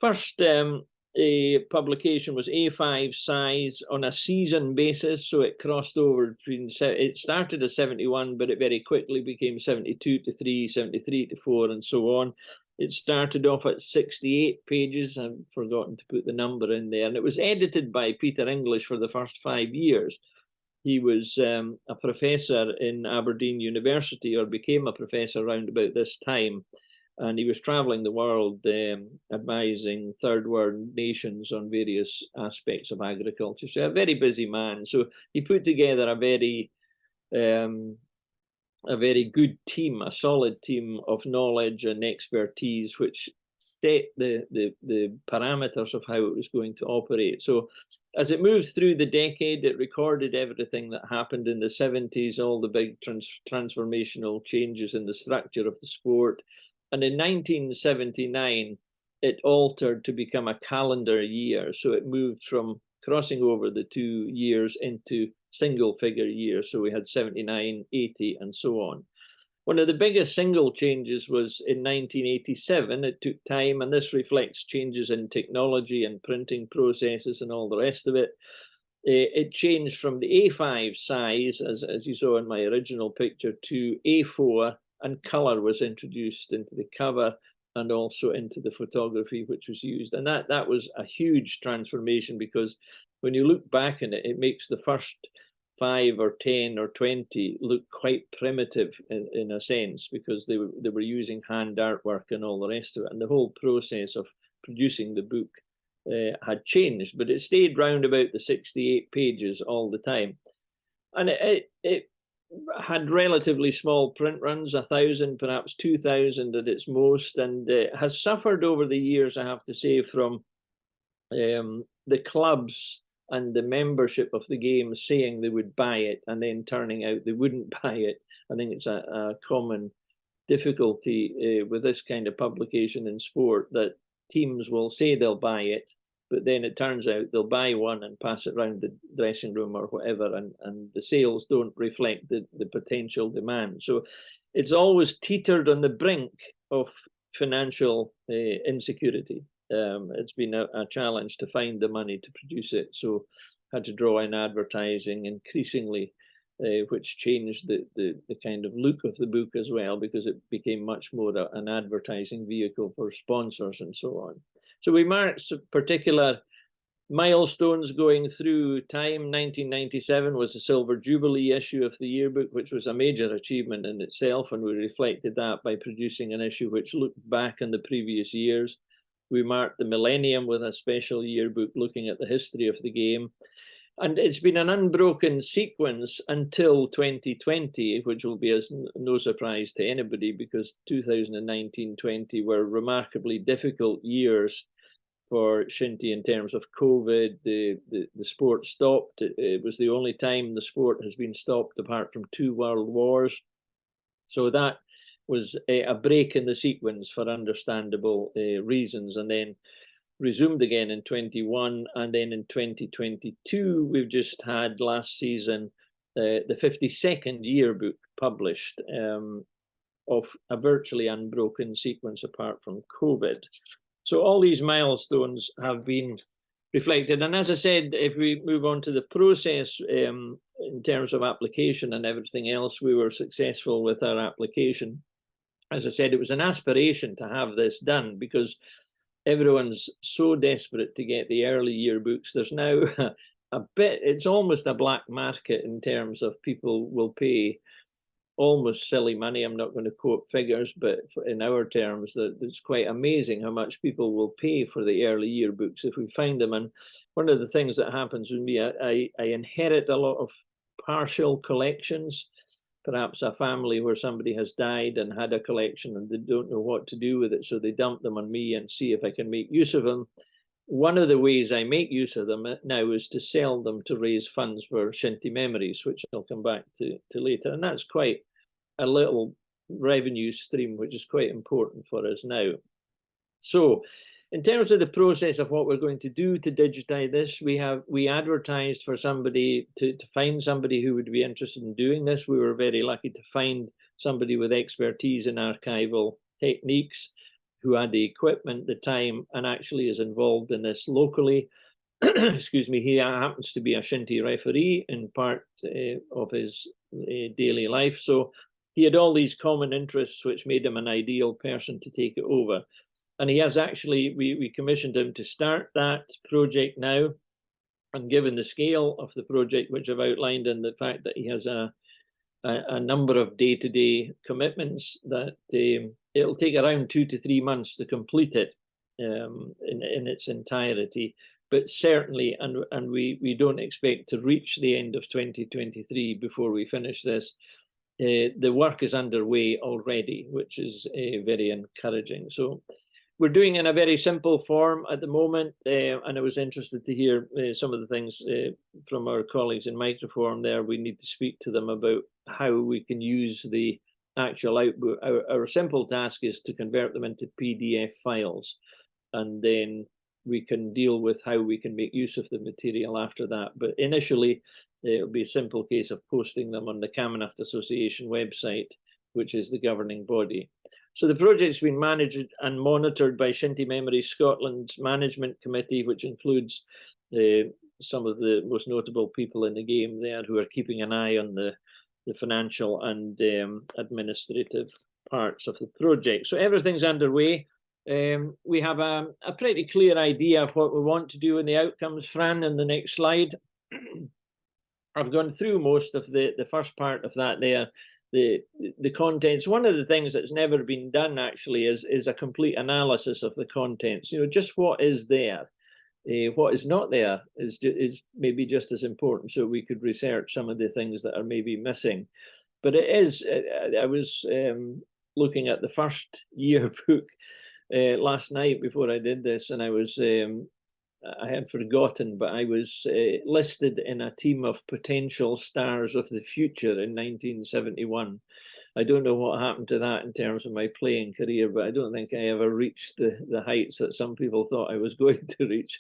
first publication was A5 size on a season basis. So it crossed over between, it started as 71, but it very quickly became 72 to 3, 73 to 4, and so on. It started off at 68 pages. I've forgotten to put the number in there. And it was edited by Peter English for the first 5 years. He was a professor in Aberdeen University, or became a professor around about this time. And he was traveling the world advising third world nations on various aspects of agriculture. So a very busy man. So he put together a very good team, a solid team of knowledge and expertise, which set the parameters of how it was going to operate. So as it moves through the decade, it recorded everything that happened in the 70s, all the big transformational changes in the structure of the sport. And in 1979, it altered to become a calendar year. So it moved from crossing over the 2 years into single figure years. So we had 79, 80, and so on. One of the biggest single changes was in 1987. It took time, and this reflects changes in technology and printing processes and all the rest of it. It changed from the A5 size, as you saw in my original picture, to A4, and colour was introduced into the cover and also into the photography which was used. And that was a huge transformation, because when you look back in it, it makes the first 5 or 10 or 20 look quite primitive in a sense, because they were using hand artwork and all the rest of it, and the whole process of producing the book had changed, but it stayed round about the 68 pages all the time. And it had relatively small print runs, 1,000, perhaps 2,000 at its most, and has suffered over the years, I have to say, from the clubs and the membership of the game saying they would buy it and then turning out they wouldn't buy it. I think it's a common difficulty with this kind of publication in sport, that teams will say they'll buy it, but then it turns out they'll buy one and pass it around the dressing room or whatever, and the sales don't reflect the potential demand. So it's always teetered on the brink of financial insecurity. It's been a challenge to find the money to produce it, so had to draw in advertising increasingly, which changed the kind of look of the book as well, because it became much more an advertising vehicle for sponsors and so on. So we marked particular milestones going through time. 1997 was the Silver Jubilee issue of the yearbook, which was a major achievement in itself, and we reflected that by producing an issue which looked back in the previous years. We marked the millennium with a special yearbook looking at the history of the game. And it's been an unbroken sequence until 2020, which will be no surprise to anybody, because 2019-20 were remarkably difficult years for Shinty in terms of COVID. The sport stopped. It was the only time the sport has been stopped apart from 2 world wars. So that was a break in the sequence for understandable reasons, and then resumed again in 21, and then in 2022 we've just had last season the 52nd yearbook published, of a virtually unbroken sequence apart from COVID. So all these milestones have been reflected. And as I said, if we move on to the process, in terms of application and everything else, we were successful with our application. As I said, it was an aspiration to have this done because everyone's so desperate to get the early yearbooks. There's now it's almost a black market in terms of people will pay almost silly money. I'm not going to quote figures, but in our terms, it's quite amazing how much people will pay for the early yearbooks if we find them. And one of the things that happens with me, I inherit a lot of partial collections. Perhaps a family where somebody has died and had a collection and they don't know what to do with it, so they dump them on me and see if I can make use of them. One of the ways I make use of them now is to sell them to raise funds for Shinty Memories, which I'll come back to later. And that's quite a little revenue stream, which is quite important for us now. So in terms of the process of what we're going to do to digitize this, we advertised for somebody to find somebody who would be interested in doing this. We were very lucky to find somebody with expertise in archival techniques who had the equipment, the time, and actually is involved in this locally. Excuse me, he happens to be a Shinty referee in part of his daily life. So he had all these common interests, which made him an ideal person to take it over. And he has actually, we commissioned him to start that project now. And given the scale of the project, which I've outlined, and the fact that he has a number of day-to-day commitments, that it'll take around 2 to 3 months to complete it in its entirety. But certainly, and we don't expect to reach the end of 2023 before we finish this. The work is underway already, which is very encouraging. So we're doing in a very simple form at the moment, and I was interested to hear some of the things from our colleagues in Microform there. We need to speak to them about how we can use the actual output. Our simple task is to convert them into PDF files, and then we can deal with how we can make use of the material after that. But initially, it'll be a simple case of posting them on the Camanachd Association website, which is the governing body. So the project's been managed and monitored by Shinty Memories Scotland's management committee, which includes some of the most notable people in the game there who are keeping an eye on the financial and administrative parts of the project. So everything's underway. We have a pretty clear idea of what we want to do in the outcomes. Fran, in the next slide. I've gone through most of the first part of that there. The contents. One of the things that's never been done actually is a complete analysis of the contents. You know, just what is there, what is not there is maybe just as important. So we could research some of the things that are maybe missing. But it is. I was looking at the first yearbook last night before I did this, and I was. I had forgotten, but I was listed in a team of potential stars of the future in 1971. I don't know what happened to that in terms of my playing career, but I don't think I ever reached the heights that some people thought I was going to reach.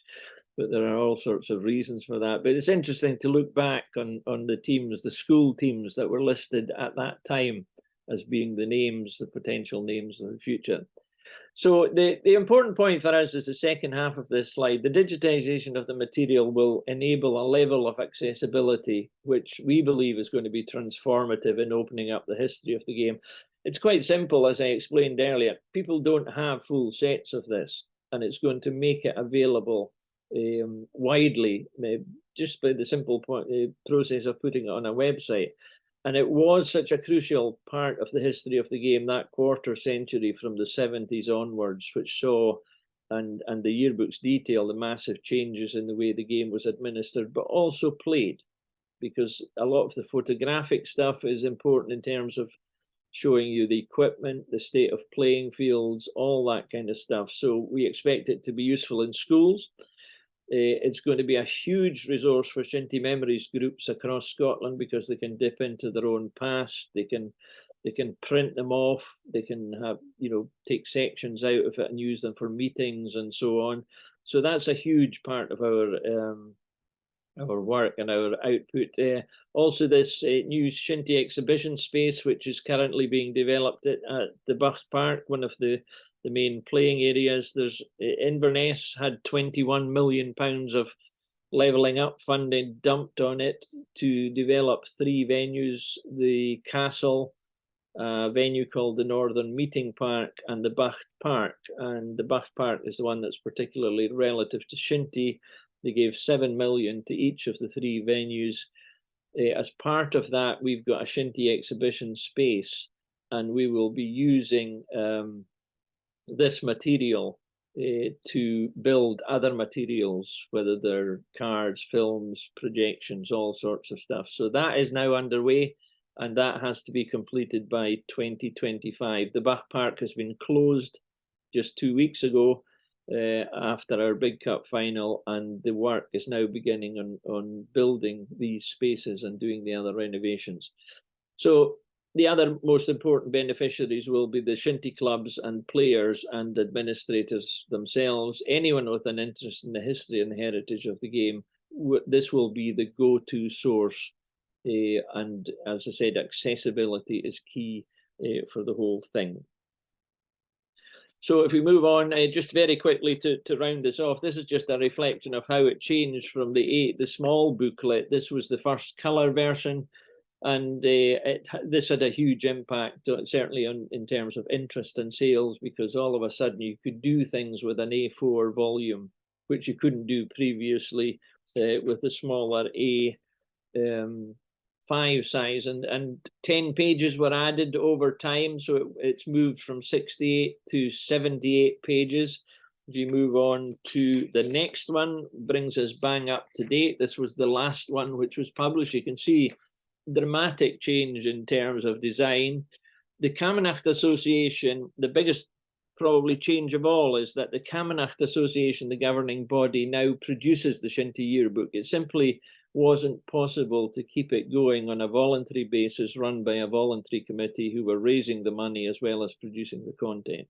But there are all sorts of reasons for that. But it's interesting to look back on the teams, the school teams that were listed at that time as being the names, the potential names of the future. So the important point for us is the second half of this slide. The digitization of the material will enable a level of accessibility, which we believe is going to be transformative in opening up the history of the game. It's quite simple, as I explained earlier. People don't have full sets of this, and it's going to make it available widely, just by the simple process of putting it on a website. And it was such a crucial part of the history of the game, that quarter century from the 70s onwards, which saw, and the yearbooks detail the massive changes in the way the game was administered, but also played, because a lot of the photographic stuff is important in terms of showing you the equipment, the state of playing fields, all that kind of stuff. So we expect it to be useful in schools. It's going to be a huge resource for Shinty Memories groups across Scotland, because they can dip into their own past. They can print them off. They can have, take sections out of it and use them for meetings and so on. So that's a huge part of our work and our output. Also, this new Shinty exhibition space, which is currently being developed at the Buff Park, one of the the main playing areas. There's Inverness had £21 million of levelling up funding dumped on it to develop 3 venues: the Castle, a venue called the Northern Meeting Park, and the Bacht Park. And the Bacht Park is the one that's particularly relative to Shinty. They gave 7 million to each of the 3 venues. As part of that, we've got a Shinty exhibition space, and we will be using this material to build other materials, whether they're cards, films, projections, all sorts of stuff. So that is now underway, and that has to be completed by 2025. The Bacht Park has been closed just 2 weeks ago after our Big Cup final, and the work is now beginning on building these spaces and doing the other renovations. So the other most important beneficiaries will be the Shinty clubs and players and administrators themselves. Anyone with an interest in the history and the heritage of the game, this will be the go-to source. And as I said, accessibility is key for the whole thing. So if we move on, just very quickly to round this off, this is just a reflection of how it changed from the small booklet. This was the first colour version, and this had a huge impact, certainly in terms of interest and sales, because all of a sudden you could do things with an A4 volume, which you couldn't do previously with the smaller A5 size, and 10 pages were added over time, so it's moved from 68 to 78 pages. If you move on to the next one, brings us bang up to date. This was the last one which was published. You can see dramatic change in terms of design. The Camanachd Association, the biggest probably change of all is that the Camanachd Association, the governing body, now produces the Shinty yearbook. It simply wasn't possible to keep it going on a voluntary basis run by a voluntary committee who were raising the money as well as producing the content.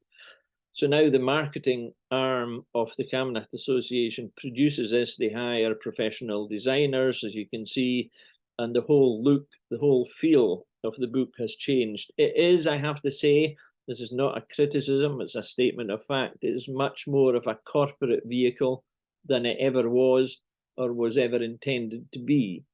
So now the marketing arm of the Camanachd Association produces this. They hire professional designers, as you can see, and the whole look, the whole feel of the book has changed. It is, I have to say, this is not a criticism, it's a statement of fact. It is much more of a corporate vehicle than it ever was or was ever intended to be.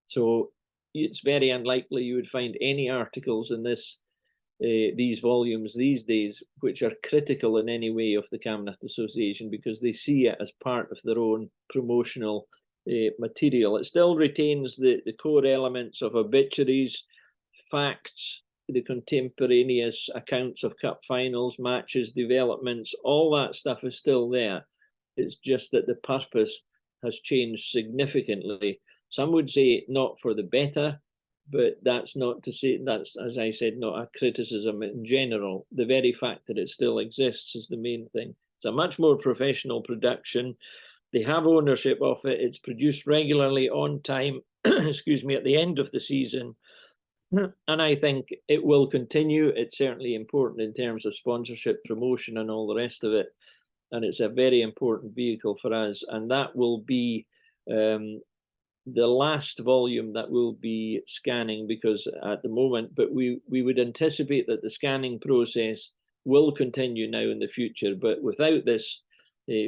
So it's very unlikely you would find any articles in these volumes these days which are critical in any way of the Camanachd Association, because they see it as part of their own promotional material. It still retains the core elements of obituaries, facts, the contemporaneous accounts of cup finals, matches, developments, all that stuff is still there. It's just that the purpose has changed significantly. Some would say not for the better, but that's not to say, that's, as I said, not a criticism in general. The very fact that it still exists is the main thing. It's a much more professional production. They have ownership of it. It's produced regularly on time, excuse me, at the end of the season. And I think it will continue. It's certainly important in terms of sponsorship, promotion, and all the rest of it. And it's a very important vehicle for us. And that will be the last volume that we'll be scanning, because at the moment, but we would anticipate that the scanning process will continue now in the future. But without this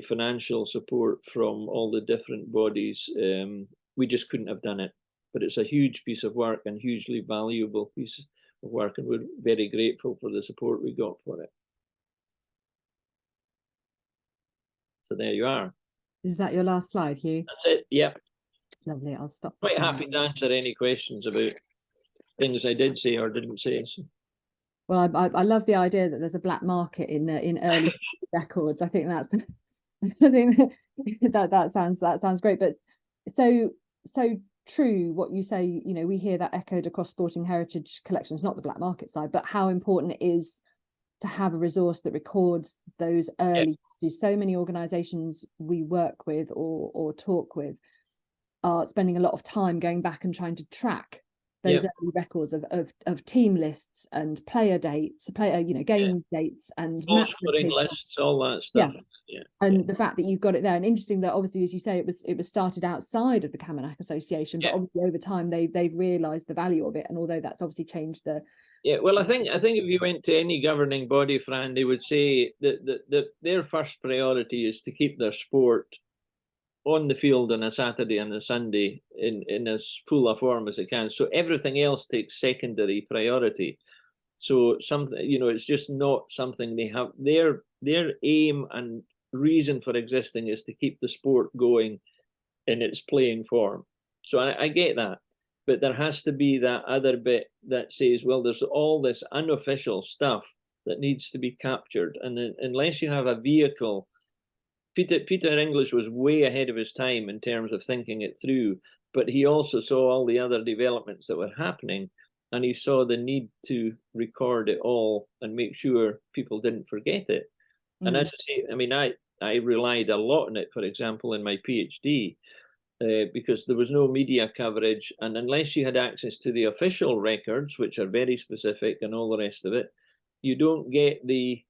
financial support from all the different bodies, we just couldn't have done it. But it's a huge piece of work and hugely valuable piece of work, and we're very grateful for the support we got for it. So there you are. Is that your last slide, Hugh? That's it. Yeah. Lovely. I'll stop. Quite happy to answer any questions about things I did say or didn't say. So. Well, I love the idea that there's a black market in early records. I think that sounds great. But so true what you say. You know, we hear that echoed across sporting heritage collections, not the black market side, but how important it is to have a resource that records those early histories. So many organizations we work with or talk with are spending a lot of time going back and trying to track those early records of team lists and player dates, game dates and match scoring lists, all that stuff. And the fact that you've got it there, and interesting that obviously, as you say, it was started outside of the Camanachd Association, but obviously over time they've realised the value of it. And although that's obviously changed the Yeah, well, I think if you went to any governing body, Fran, they would say that their first priority is to keep their sport on the field on a Saturday and a Sunday in as full a form as it can. So everything else takes secondary priority. So something, it's just not something they have. Their aim and reason for existing is to keep the sport going in its playing form. So I get that. But there has to be that other bit that says, well, there's all this unofficial stuff that needs to be captured. And unless you have a vehicle, Peter English was way ahead of his time in terms of thinking it through, but he also saw all the other developments that were happening, and he saw the need to record it all and make sure people didn't forget it. And as I say, I mean, I relied a lot on it, for example, in my PhD, because there was no media coverage, and unless you had access to the official records, which are very specific and all the rest of it, you don't get the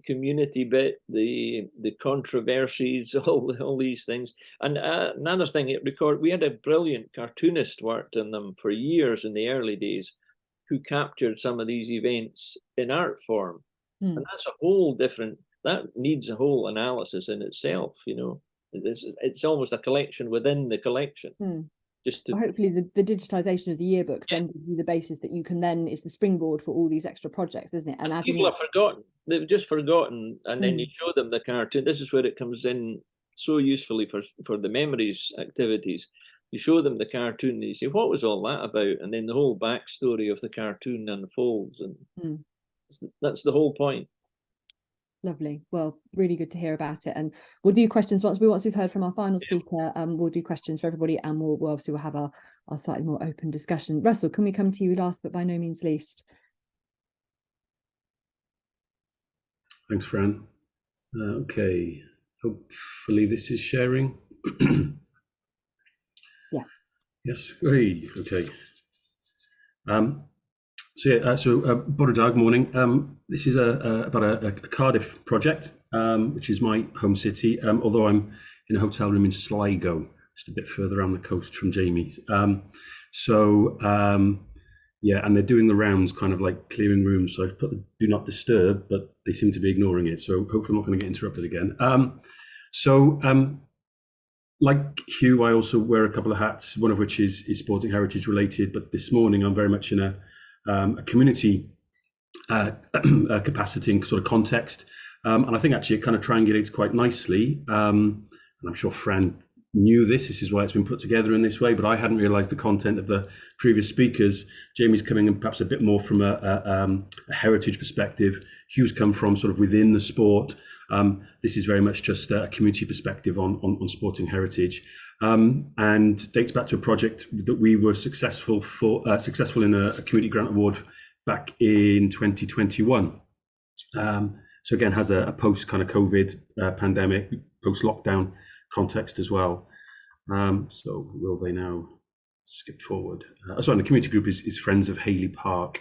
community bit, the controversies, all these things. And another thing, we had a brilliant cartoonist worked on them for years in the early days, who captured some of these events in art form, and that's a whole different. That needs a whole analysis in itself, It's almost a collection within the collection. Just to... Well, hopefully the digitization of the yearbooks then gives you the basis that you can then, it's the springboard for all these extra projects, isn't it? And people have forgotten. They've just forgotten, and then you show them the cartoon. This is where it comes in so usefully for the memories activities. You show them the cartoon and you say, what was all that about? And then the whole backstory of the cartoon unfolds, and that's the whole point. Lovely. Well, really good to hear about it. And we'll do questions once we've heard from our final speaker. We'll do questions for everybody, and we'll obviously have our slightly more open discussion. Russell, can we come to you last but by no means least? Thanks, Fran. Okay, hopefully this is sharing. Yes. Yes. Hey, okay. Bore da, morning. This is about a Cardiff project, which is my home city, although I'm in a hotel room in Sligo, just a bit further around the coast from Jamie. Yeah, and they're doing the rounds, kind of like clearing rooms. So I've put the do not disturb, but they seem to be ignoring it. So hopefully I'm not going to get interrupted again. Like Hugh, I also wear a couple of hats, one of which is sporting heritage related. But this morning I'm very much in a community capacity and sort of context. And I think actually it kind of triangulates quite nicely. And I'm sure Fran knew this is why it's been put together in this way, but I hadn't realized the content of the previous speakers. Jamie's coming in perhaps a bit more from a heritage perspective. Hugh's come from sort of within the sport. This is very much just a community perspective on sporting heritage, and dates back to a project that we were successful in a community grant award back in 2021. So again, has a post kind of COVID pandemic, post lockdown context as well. So will they now skip forward? Sorry, the community group is Friends of Hayley Park.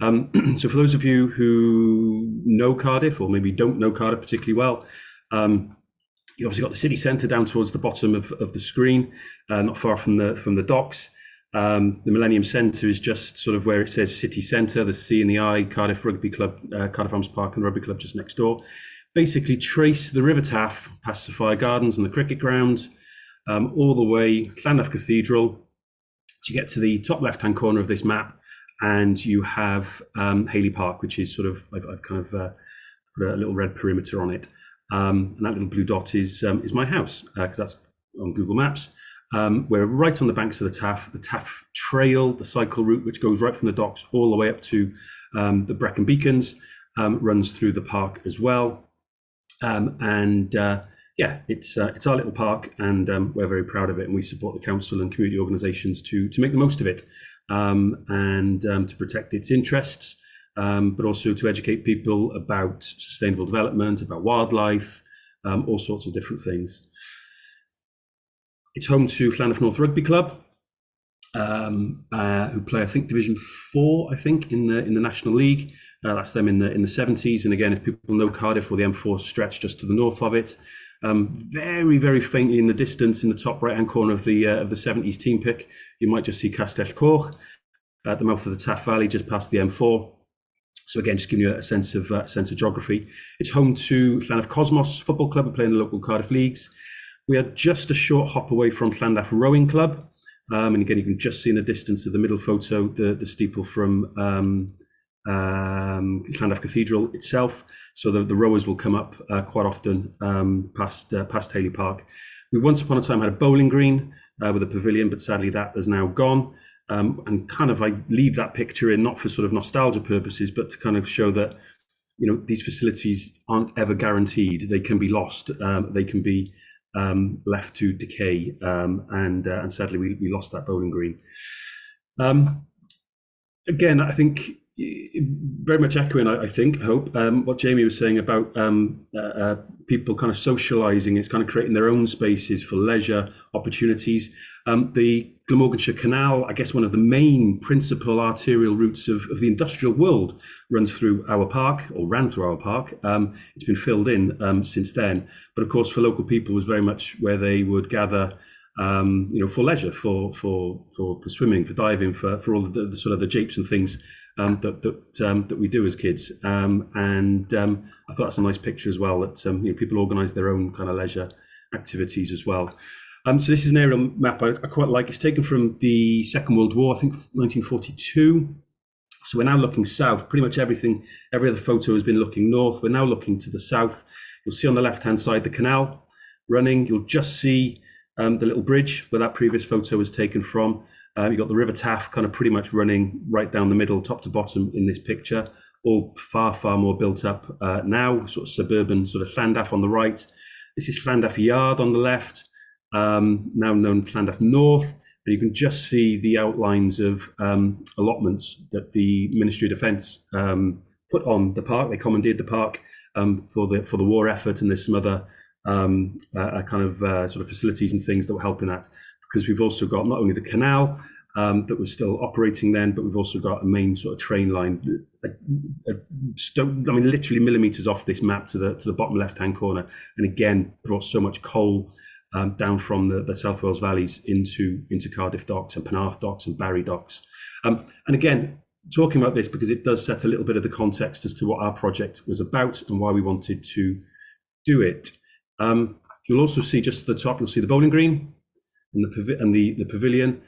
So for those of you who know Cardiff, or maybe don't know Cardiff particularly well, you obviously got the city centre down towards the bottom of the screen, not far from the docks. The Millennium Centre is just sort of where it says City Centre, the C and the I, Cardiff Rugby Club, Cardiff Arms Park and the Rugby Club just next door. Basically trace the River Taff, past Sophia Gardens and the cricket ground, all the way Llandaff Cathedral, to get to the top left-hand corner of this map, and you have Hayley Park, which is sort of, I've kind of put a little red perimeter on it. And that little blue dot is my house, because that's on Google Maps. We're right on the banks of the Taff Trail, the cycle route, which goes right from the docks all the way up to the Brecon Beacons, runs through the park as well. Yeah, it's our little park, and we're very proud of it, and we support the council and community organisations to make the most of it, and to protect its interests, but also to educate people about sustainable development, about wildlife, all sorts of different things. It's home to Llandaff North Rugby Club, who play, I think, Division 4, I think, in the National League. That's them in the 70s. And again, if people know Cardiff, or the M4 stretch just to the north of it, very, very faintly in the distance, in the top right-hand corner of the 70s team pick, you might just see Castell Coch. at the mouth of the Taff Valley, just past the M4. So again, just giving you a sense of geography. It's home to Llandaff Cosmos Football Club, who play in the local Cardiff leagues. We are just a short hop away from Llandaff Rowing Club. And again, you can just see in the distance of the middle photo, the steeple from Llandaff Cathedral itself. So the rowers will come up quite often past Hayley Park. We once upon a time had a bowling green with a pavilion, but sadly that has now gone. And kind of I leave that picture in not for sort of nostalgia purposes, but to kind of show that, you know, these facilities aren't ever guaranteed. They can be lost. They can be left to decay. And sadly, we lost that bowling green. Again, I think very much echoing, I hope, what Jamie was saying about people kind of socialising. It's kind of creating their own spaces for leisure opportunities. The Glamorganshire Canal, I guess one of the main principal arterial routes of the industrial world, runs through our park, or ran through our park. It's been filled in since then. But of course, for local people, was very much where they would gather, you know, for leisure, for swimming, for diving, for all the sort of the japes and things that we do as kids. And I thought that's a nice picture as well, that you know, people organise their own kind of leisure activities as well. So this is an aerial map I quite like. It's taken from the Second World War, I think 1942. So we're now looking south. Pretty much every other photo has been looking north. We're now looking to the south. You'll see on the left-hand side the canal running. You'll just see the little bridge where that previous photo was taken from. You've got the River Taff kind of pretty much running right down the middle, top to bottom in this picture, all far, far more built up now, sort of suburban, sort of Llandaff on the right. This is Llandaff Yard on the left, now known as Llandaff North, and you can just see the outlines of allotments that the Ministry of Defence put on the park. They commandeered the park for the war effort, and there's some other sort of facilities and things that were helping that, because we've also got not only the canal that was still operating then, but we've also got a main sort of train line, literally millimeters off this map to the bottom left-hand corner, and again brought so much coal down from the South Wales valleys into Cardiff docks and Penarth docks and Barry docks. And again, talking about this because it does set a little bit of the context as to what our project was about and why we wanted to do it. You'll also see just at the top, you'll see the bowling green and the pavilion.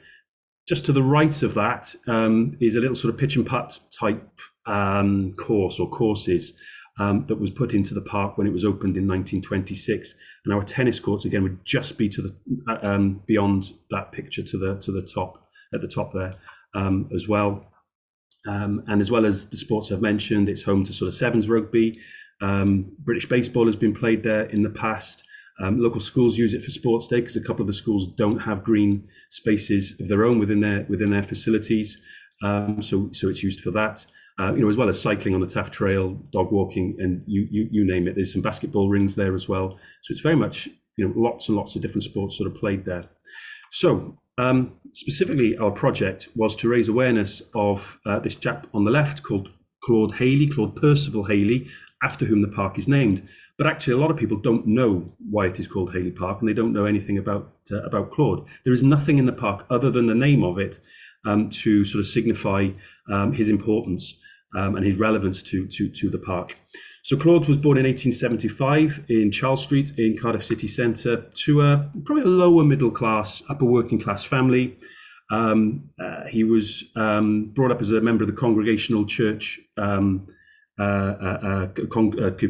Just to the right of that is a little sort of pitch and putt type course or courses that was put into the park when it was opened in 1926. And our tennis courts again would just be to the beyond that picture to the top, at the top there as well. And as well as the sports I've mentioned, it's home to sort of sevens rugby. British baseball has been played there in the past. Local schools use it for sports day because a couple of the schools don't have green spaces of their own within their facilities. So it's used for that. You know, as well as cycling on the Taff Trail, dog walking, and you name it. There's some basketball rings there as well. So it's very much, you know, lots and lots of different sports sort of played there. So specifically, our project was to raise awareness of this chap on the left called Claude Percival Hayley, after whom the park is named. But actually, a lot of people don't know why it is called Hayley Park, and they don't know anything about Claude. There is nothing in the park other than the name of it to sort of signify his importance and his relevance to the park. So Claude was born in 1875 in Charles Street in Cardiff city centre to probably a lower middle class, upper working class family. He was brought up as a member of the Congregational Church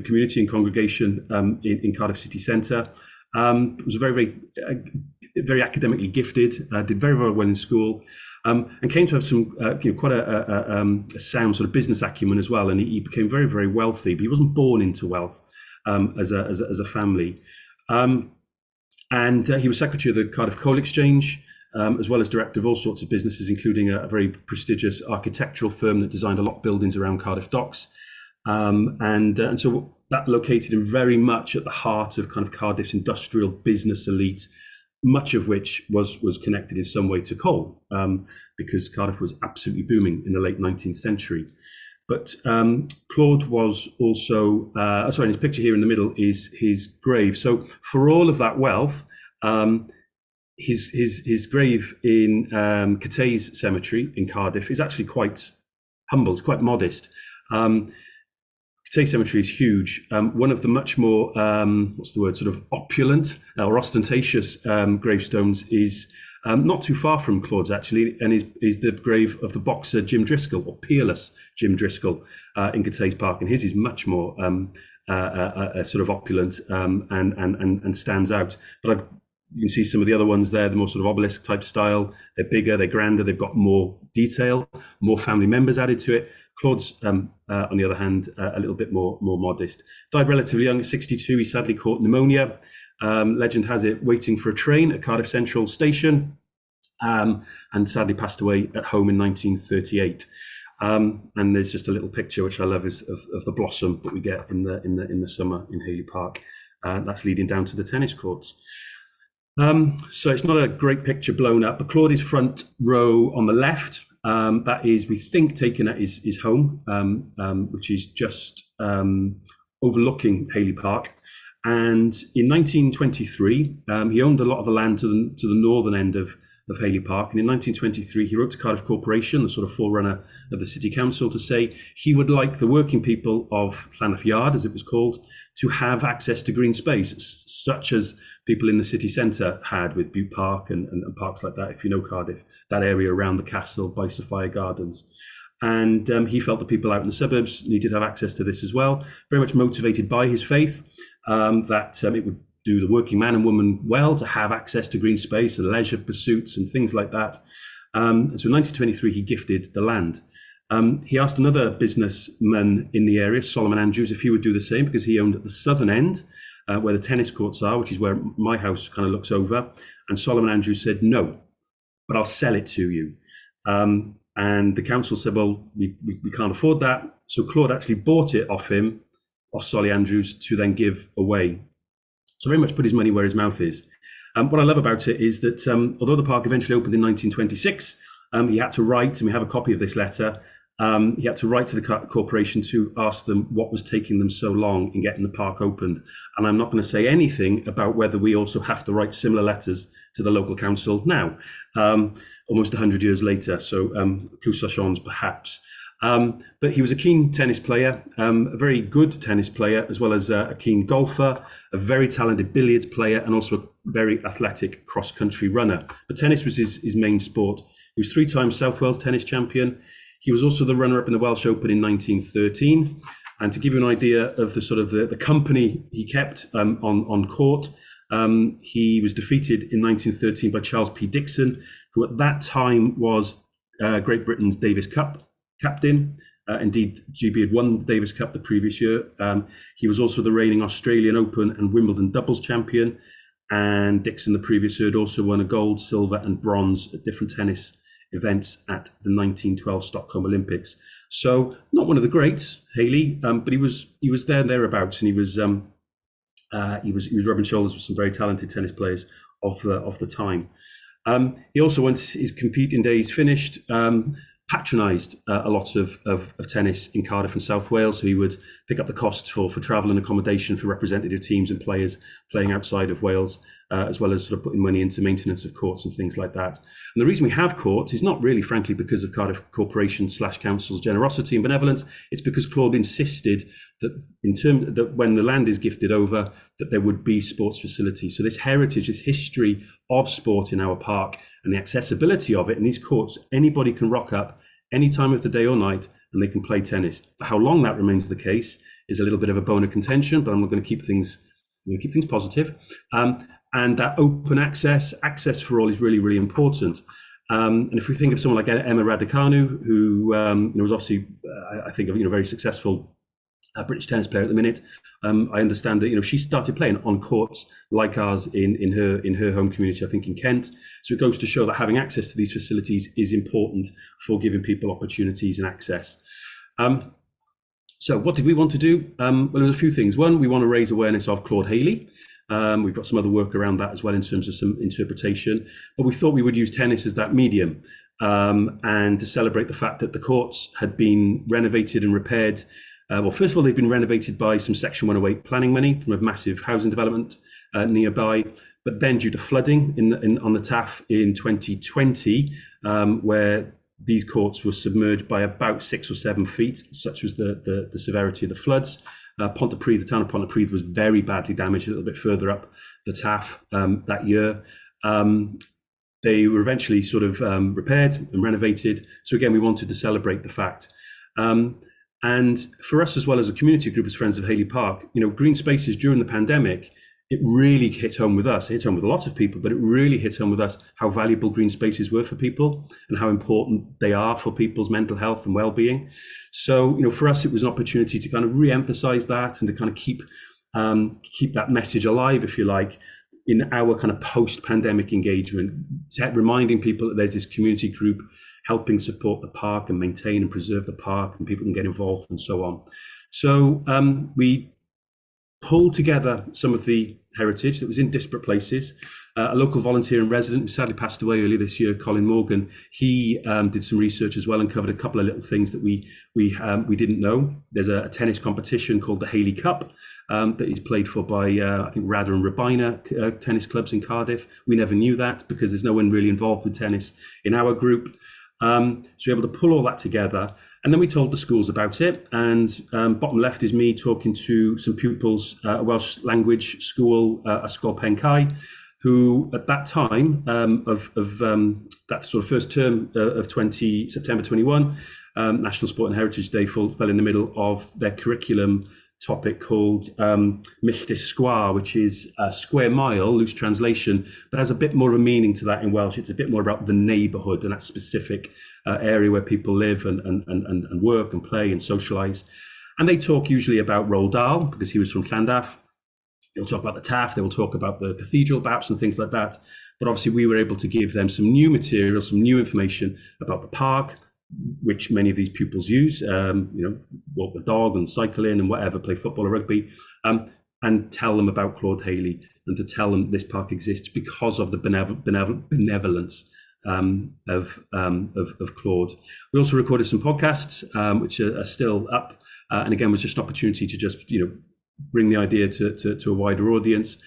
community and congregation in Cardiff city centre. Was very academically gifted, did very, very well in school, and came to have some quite a sound sort of business acumen as well. And he became very, very wealthy, but he wasn't born into wealth as a family. And he was secretary of the Cardiff Coal Exchange, as well as director of all sorts of businesses, including a very prestigious architectural firm that designed a lot of buildings around Cardiff docks. And so that located him very much at the heart of kind of Cardiff's industrial business elite, much of which was connected in some way to coal, because Cardiff was absolutely booming in the late 19th century. But Claude was also, sorry, in his picture here in the middle is his grave. So for all of that wealth, his grave in Cathays Cemetery in Cardiff is actually quite humble. It's quite modest. Cathays Cemetery is huge. One of the much more, sort of opulent or ostentatious gravestones is not too far from Claude's, actually, and is the grave of the boxer Jim Driscoll, or peerless Jim Driscoll, in Cathays Park. And his is much more sort of opulent and stands out. But you can see some of the other ones there, the more sort of obelisk type style. They're bigger, they're grander, they've got more detail, more family members added to it. Claude's, on the other hand, a little bit more modest. Died relatively young at 62. He sadly caught pneumonia. Legend has it waiting for a train at Cardiff Central Station, and sadly passed away at home in 1938. And there's just a little picture which I love is of the blossom that we get in the summer in Hayley Park. That's leading down to the tennis courts. So it's not a great picture blown up, but Claude is front row on the left. That is, we think, taken at his home, which is just overlooking Hayley Park. And in 1923, he owned a lot of the land to the northern end of Hayley Park. And in 1923, he wrote to Cardiff Corporation, the sort of forerunner of the City Council, to say he would like the working people of Llandaff Yard, as it was called, to have access to green space, such as people in the city centre had with Bute Park and parks like that, if you know Cardiff, that area around the castle by Sophia Gardens. And he felt the people out in the suburbs needed to have access to this as well, very much motivated by his faith, that it would do the working man and woman well to have access to green space and leisure pursuits and things like that. So in 1923, he gifted the land. He asked another businessman in the area, Solomon Andrews, if he would do the same, because he owned at the southern end, where the tennis courts are, which is where my house kind of looks over. And Solomon Andrews said, no, but I'll sell it to you. And the council said, well, we can't afford that. So Claude actually bought it off Solly Andrews, to then give away. So very much put his money where his mouth is. What I love about it is that although the park eventually opened in 1926, he had to write, and we have a copy of this letter, he had to write to the corporation to ask them what was taking them so long in getting the park opened. And I'm not going to say anything about whether we also have to write similar letters to the local council now, almost 100 years later. So plus ça change, perhaps. But he was a keen tennis player, a very good tennis player, as well as a keen golfer, a very talented billiards player, and also a very athletic cross-country runner. But tennis was his main sport. He was 3-time South Wales tennis champion. He was also the runner-up in the Welsh Open in 1913. And to give you an idea of the sort of the company he kept on court, he was defeated in 1913 by Charles P. Dixon, who at that time was Great Britain's Davis Cup captain. Indeed, GB had won the Davis Cup the previous year. He was also the reigning Australian Open and Wimbledon doubles champion. And Dixon the previous year had also won a gold, silver and bronze at different tennis events at the 1912 Stockholm Olympics. So not one of the greats, Hayley, but he was there and thereabouts, and he was rubbing shoulders with some very talented tennis players of the time. He also, once his competing days finished, patronised a lot of tennis in Cardiff and South Wales. So he would pick up the costs for travel and accommodation for representative teams and players playing outside of Wales, as well as sort of putting money into maintenance of courts and things like that. And the reason we have courts is not really, frankly, because of Cardiff Corporation / Council's generosity and benevolence. It's because Claude insisted that when the land is gifted over, that there would be sports facilities. So this heritage, this history of sport in our park and the accessibility of it in these courts, anybody can rock up any time of the day or night and they can play tennis. For how long that remains the case is a little bit of a bone of contention, but I'm going to keep things positive. And that open access for all is really, really important. And if we think of someone like Emma Raducanu, who was obviously, I think, a very successful British tennis player at the minute, I understand that she started playing on courts like ours in her home community, I think in Kent. So it goes to show that having access to these facilities is important for giving people opportunities and access. So what did we want to do? Well, there was a few things. One, we want to raise awareness of Claude Hayley. We've got some other work around that as well in terms of some interpretation, but we thought we would use tennis as that medium, and to celebrate the fact that the courts had been renovated and repaired well, first of all, they've been renovated by some Section 108 planning money from a massive housing development nearby. But then, due to flooding on the Taff in 2020, where these courts were submerged by about 6 or 7 feet, such was the severity of the floods. Pontypridd, the town of Pontypridd, was very badly damaged a little bit further up the Taff that year. They were eventually sort of repaired and renovated. So again, we wanted to celebrate the fact. And for us, as well as a community group as Friends of Hayley Park, green spaces during the pandemic, it really hit home with us. It hit home with lots of people, but it really hit home with us how valuable green spaces were for people and how important they are for people's mental health and well-being. So, for us, it was an opportunity to kind of re-emphasize that and to kind of keep that message alive, if you like, in our kind of post-pandemic engagement, reminding people that there's this community group helping support the park and maintain and preserve the park, and people can get involved and so on. So we pulled together some of the heritage that was in disparate places. A local volunteer and resident who sadly passed away earlier this year, Colin Morgan, he did some research as well and covered a couple of little things that we didn't know. There's a tennis competition called the Hayley Cup that is played for by I think Radda and Rabina tennis clubs in Cardiff. We never knew that because there's no one really involved with tennis in our group. So we're able to pull all that together, and then we told the schools about it. And bottom left is me talking to some pupils at a Welsh language school, Ysgol Pen Cai, who at that time of that sort of first term of September 21, National Sport and Heritage Day fell in the middle of their curriculum topic called Milltir Sgwâr, which is a square mile, loose translation, but has a bit more of a meaning to that in Welsh. It's a bit more about the neighbourhood and that specific area where people live and work and play and socialise. And they talk usually about Roald Dahl, because he was from Llandaff. They'll talk about the Taff, they will talk about the cathedral perhaps and things like that. But obviously we were able to give them some new material, some new information about the park, which many of these pupils use, walk the dog and cycle in and whatever, play football or rugby, and tell them about Claude Hayley and to tell them this park exists because of the benevolence of Claude. We also recorded some podcasts, which are still up, and again was just an opportunity to just bring the idea to a wider audience.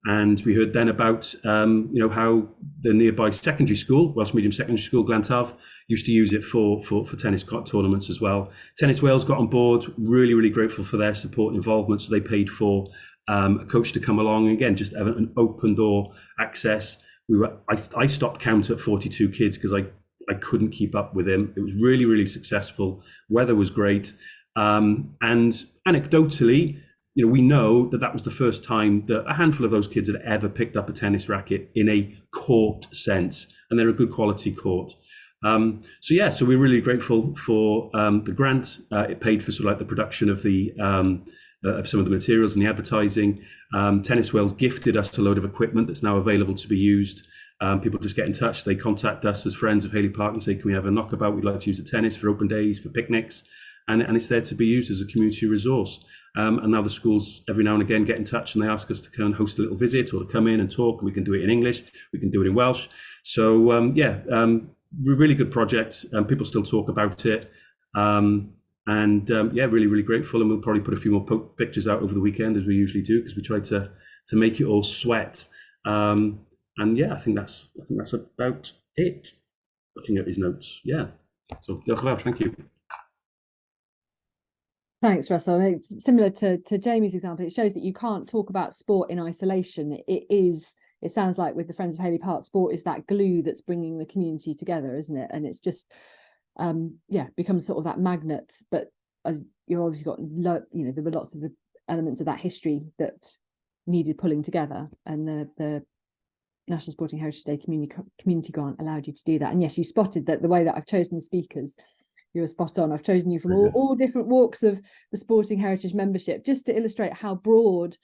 And we heard then about how the nearby secondary school, Welsh Medium Secondary School, Glantaf, used to use it for tennis tournaments as well. Tennis Wales got on board, really, really grateful for their support and involvement. So they paid for a coach to come along, again, just have an open door access. I stopped count at 42 kids because I couldn't keep up with him. It was really, really successful. Weather was great. And anecdotally, we know that was the first time that a handful of those kids had ever picked up a tennis racket in a court sense, and they're a good quality court. So we're really grateful for the grant. It paid for sort of like the production of the of some of the materials and the advertising. Tennis Wales gifted us a load of equipment that's now available to be used. People just get in touch. They contact us as Friends of Hayley Park and say, can we have a knockabout? We'd like to use the tennis for open days, for picnics. And it's there to be used as a community resource. And now the schools every now and again get in touch and they ask us to come and host a little visit or to come in and talk. And we can do it in English, we can do it in Welsh. So really good project. People still talk about it. Really, really grateful. And we'll probably put a few more pictures out over the weekend, as we usually do, because we try to make it all sweat. I think that's about it. Looking at these notes, yeah. So thank you. Thanks, Russell. It's similar to Jamie's example. It shows that you can't talk about sport in isolation. It sounds like with the Friends of Hayley Park, sport is that glue that's bringing the community together, isn't it? And it's just, becomes sort of that magnet. But as you've obviously got, there were lots of the elements of that history that needed pulling together, and the National Sporting Heritage Day community grant allowed you to do that. And yes, you spotted that the way that I've chosen the speakers, you were spot on. I've chosen you from all different walks of the Sporting Heritage membership, just to illustrate how broad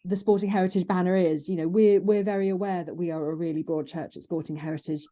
the Sporting Heritage banner is. We're very aware that we are a really broad church at Sporting Heritage.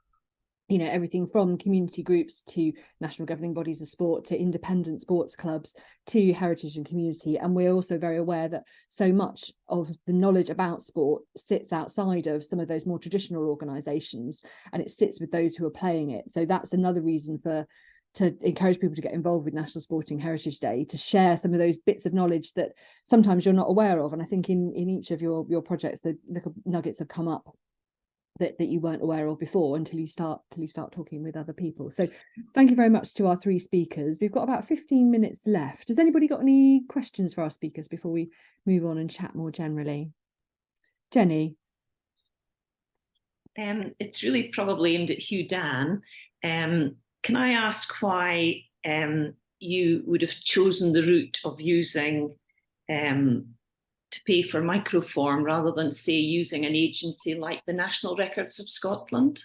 Everything from community groups to national governing bodies of sport to independent sports clubs to heritage and community. And we're also very aware that so much of the knowledge about sport sits outside of some of those more traditional organisations, and it sits with those who are playing it. So that's another reason for to encourage people to get involved with National Sporting Heritage Day, to share some of those bits of knowledge that sometimes you're not aware of. And I think in each of your projects, the little nuggets have come up that you weren't aware of before until you start talking with other people. So thank you very much to our three speakers. We've got about 15 minutes left. Has anybody got any questions for our speakers before we move on and chat more generally? Jenny? It's really probably aimed at Hugh Dan. Can I ask why you would have chosen the route of using to pay for microform rather than, say, using an agency like the National Records of Scotland?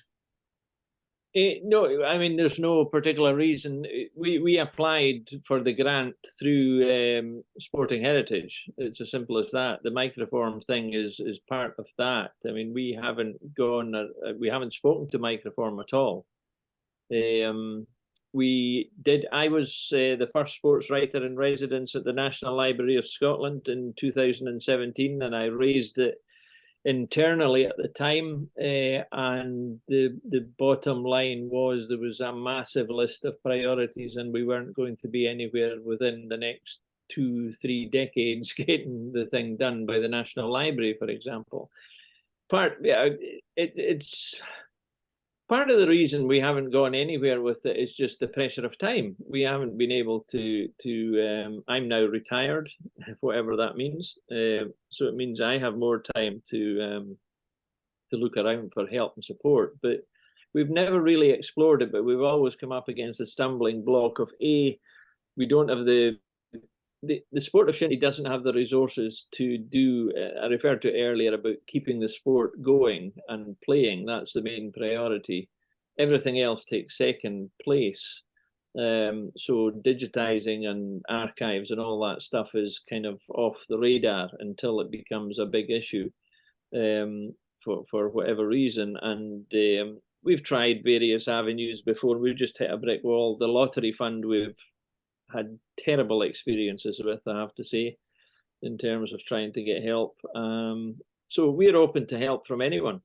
No, I mean, there's no particular reason. We applied for the grant through Sporting Heritage. It's as simple as that. The microform thing is part of that. I mean, we haven't spoken to microform at all. I was the first sports writer in residence at the National Library of Scotland in 2017, and I raised it internally at the time, and the bottom line was there was a massive list of priorities, and we weren't going to be anywhere within the next 2-3 decades getting the thing done by the National Library, for example. It's part of the reason we haven't gone anywhere with it is just the pressure of time. We haven't been able to I'm now retired, whatever that means. So it means I have more time to look around for help and support. But we've never really explored it, but we've always come up against the stumbling block of we don't have the sport of shinty doesn't have the resources to do, I referred to earlier about keeping the sport going and playing. That's the main priority. Everything else takes second place. So digitizing and archives and all that stuff is kind of off the radar until it becomes a big issue for whatever reason. And we've tried various avenues before. We've just hit a brick wall. The lottery fund we've had terrible experiences with, I have to say, in terms of trying to get help. So we're open to help from anyone,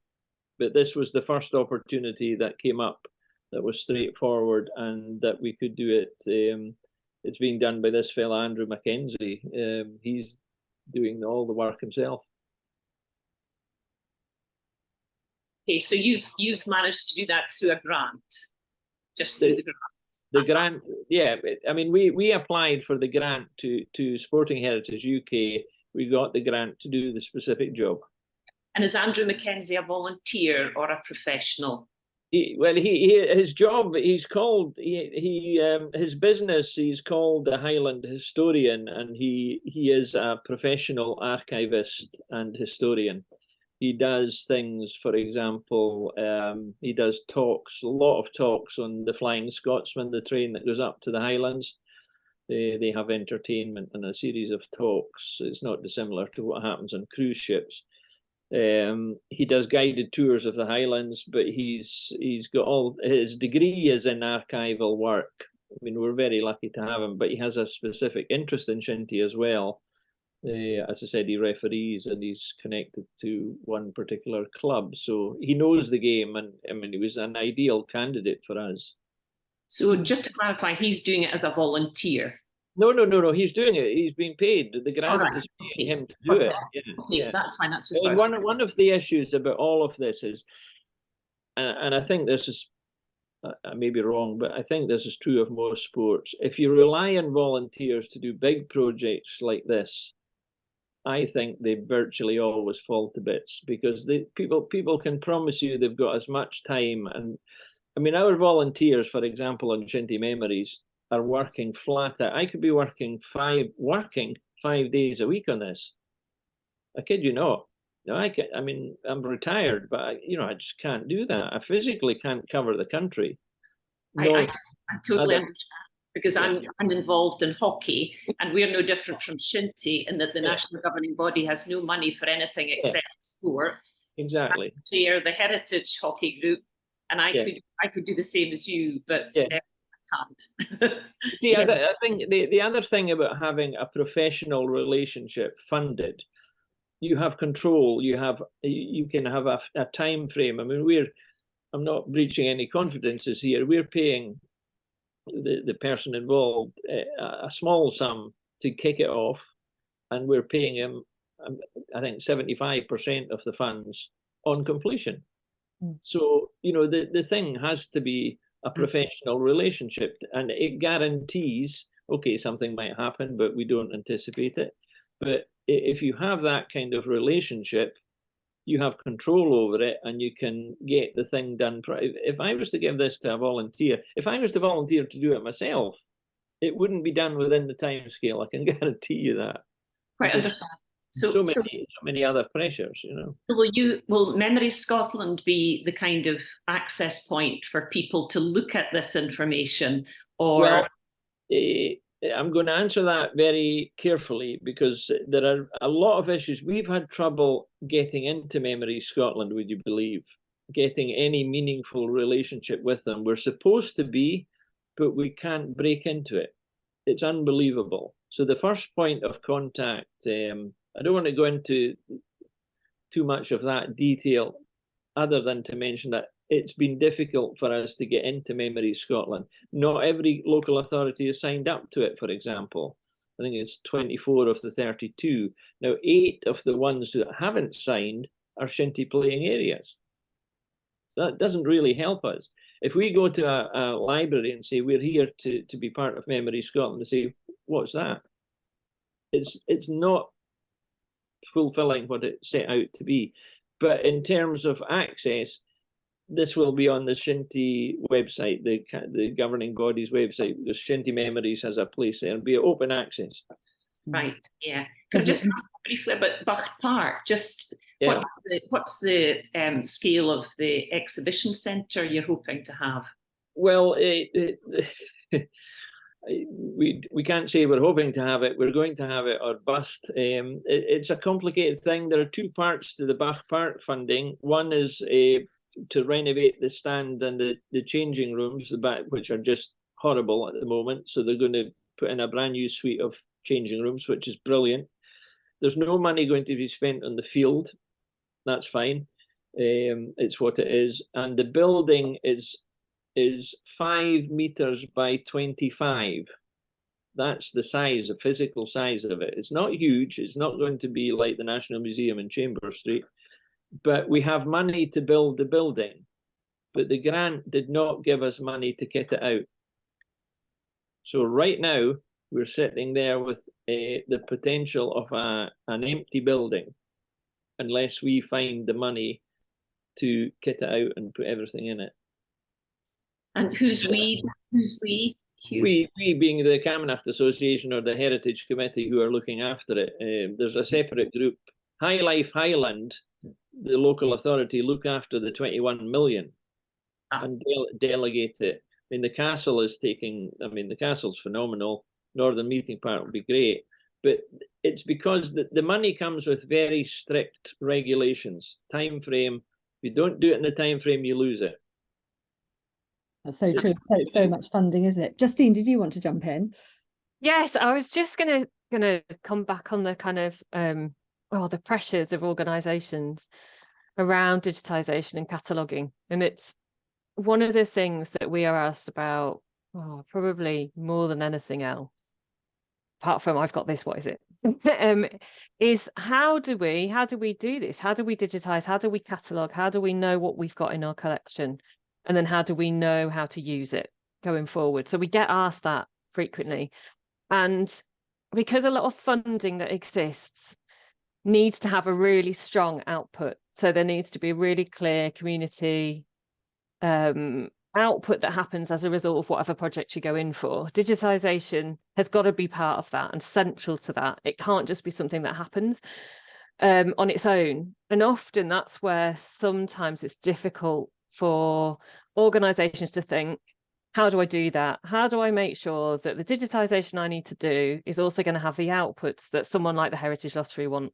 but this was the first opportunity that came up that was straightforward and that we could do it. It's being done by this fella, Andrew Mackenzie. He's doing all the work himself. Okay, so you've managed to do that through a grant, just through the grant. The grant, yeah. I mean, we applied for the grant to Sporting Heritage UK. We got the grant to do the specific job. And is Andrew Mackenzie a volunteer or a professional? His job, he's called his business. He's called the Highland Historian, and he is a professional archivist and historian. He does things, for example, he does talks, a lot of talks on the Flying Scotsman, the train that goes up to the Highlands. They have entertainment and a series of talks. It's not dissimilar to what happens on cruise ships. He does guided tours of the Highlands, but he's got all his degree is in archival work. I mean, we're very lucky to have him, but he has a specific interest in shinty as well. As I said, he referees and he's connected to one particular club. So he knows the game, and I mean, he was an ideal candidate for us. So just to clarify, he's doing it as a volunteer? No, he's doing it. He's being paid. The grant is paying him to do it. Yeah. That's fine. That's just one of the issues about all of this is, and I think this is, I may be wrong, but I think this is true of most sports. If you rely on volunteers to do big projects like this, I think they virtually always fall to bits, because people can promise you they've got as much time. And I mean, our volunteers, for example, on Shinty Memories, are working flat out. I could be working 5 days a week on this. I kid you not. No, I mean, I'm retired, but I just can't do that. I physically can't cover the country. I totally understand, because I'm involved in hockey, and we're no different from Shinty in that the national governing body has no money for anything except sport. Exactly. I chair the Heritage Hockey Group, and I could do the same as you, but I can't. See, I think the other thing about having a professional relationship funded, you have control. You can have a time frame. I mean, I'm not breaching any confidences here. We're paying the person involved a small sum to kick it off, and we're paying him, I think, 75% of the funds on completion. So, you know, the thing has to be a professional relationship, and it guarantees, okay, something might happen, but we don't anticipate it. But if you have that kind of relationship, you have control over it, and you can get the thing done. If I was to give this to a volunteer, if I was to volunteer to do it myself, it wouldn't be done within the time scale. I can guarantee you that. Quite understand. So many other pressures, you know. So will Memories Scotland be the kind of access point for people to look at this information, or? Well, I'm going to answer that very carefully, because there are a lot of issues. We've had trouble getting into Memories Scotland, would you believe? Getting any meaningful relationship with them. We're supposed to be, but we can't break into it. It's unbelievable. So the first point of contact, I don't want to go into too much of that detail, other than to mention that it's been difficult for us to get into Memories Scotland. Not every local authority has signed up to it, for example. I think it's 24 of the 32. Now, 8 of the ones that haven't signed are shinty playing areas. So that doesn't really help us. If we go to a library and say, we're here to be part of Memories Scotland, they say, what's that? It's not fulfilling what it set out to be. But in terms of access, this will be on the Shinty website, the governing body's website, because Shinty Memories has a place there. It'll be open access. Right, yeah. Can I just ask briefly about Buck Park? Just what's the scale of the exhibition centre you're hoping to have? Well, we can't say we're hoping to have it. We're going to have it or bust. It's a complicated thing. There are 2 parts to the Bach Park funding. One is to renovate the stand and the changing rooms, the back, which are just horrible at the moment. So they're going to put in a brand new suite of changing rooms, which is brilliant. There's no money going to be spent on the field. That's fine. It's what it is. And the building is 5 meters by 25. That's the size, the physical size of it. It's not huge. It's not going to be like the National Museum in Chambers Street, but we have money to build the building. But the grant did not give us money to kit it out. So right now, we're sitting there with the potential of an empty building, unless we find the money to kit it out and put everything in it. And who's we? Who's we? We being the Camanachd Association or the Heritage Committee who are looking after it. There's a separate group. High Life Highland, the local authority, look after the 21 million and delegate it. I mean, the castle is taking, I mean, the castle's phenomenal. Northern Meeting Park will be great. But it's because the money comes with very strict regulations, time frame. If you don't do it in the time frame, you lose it. That's so true. So much funding, isn't it? Justine, did you want to jump in? Yes, I was just gonna come back on the kind of the pressures of organisations around digitisation and cataloguing, and it's one of the things that we are asked about probably more than anything else. Apart from I've got this, what is it? Is how do we do this? How do we digitise? How do we catalogue? How do we know what we've got in our collection? And then how do we know how to use it going forward? So we get asked that frequently. And because a lot of funding that exists needs to have a really strong output. So there needs to be a really clear community output that happens as a result of whatever project you go in for. Digitisation has got to be part of that and central to that. It can't just be something that happens on its own. And often that's where sometimes it's difficult for organisations to think, how do I do that? How do I make sure that the digitisation I need to do is also going to have the outputs that someone like the Heritage Lottery want?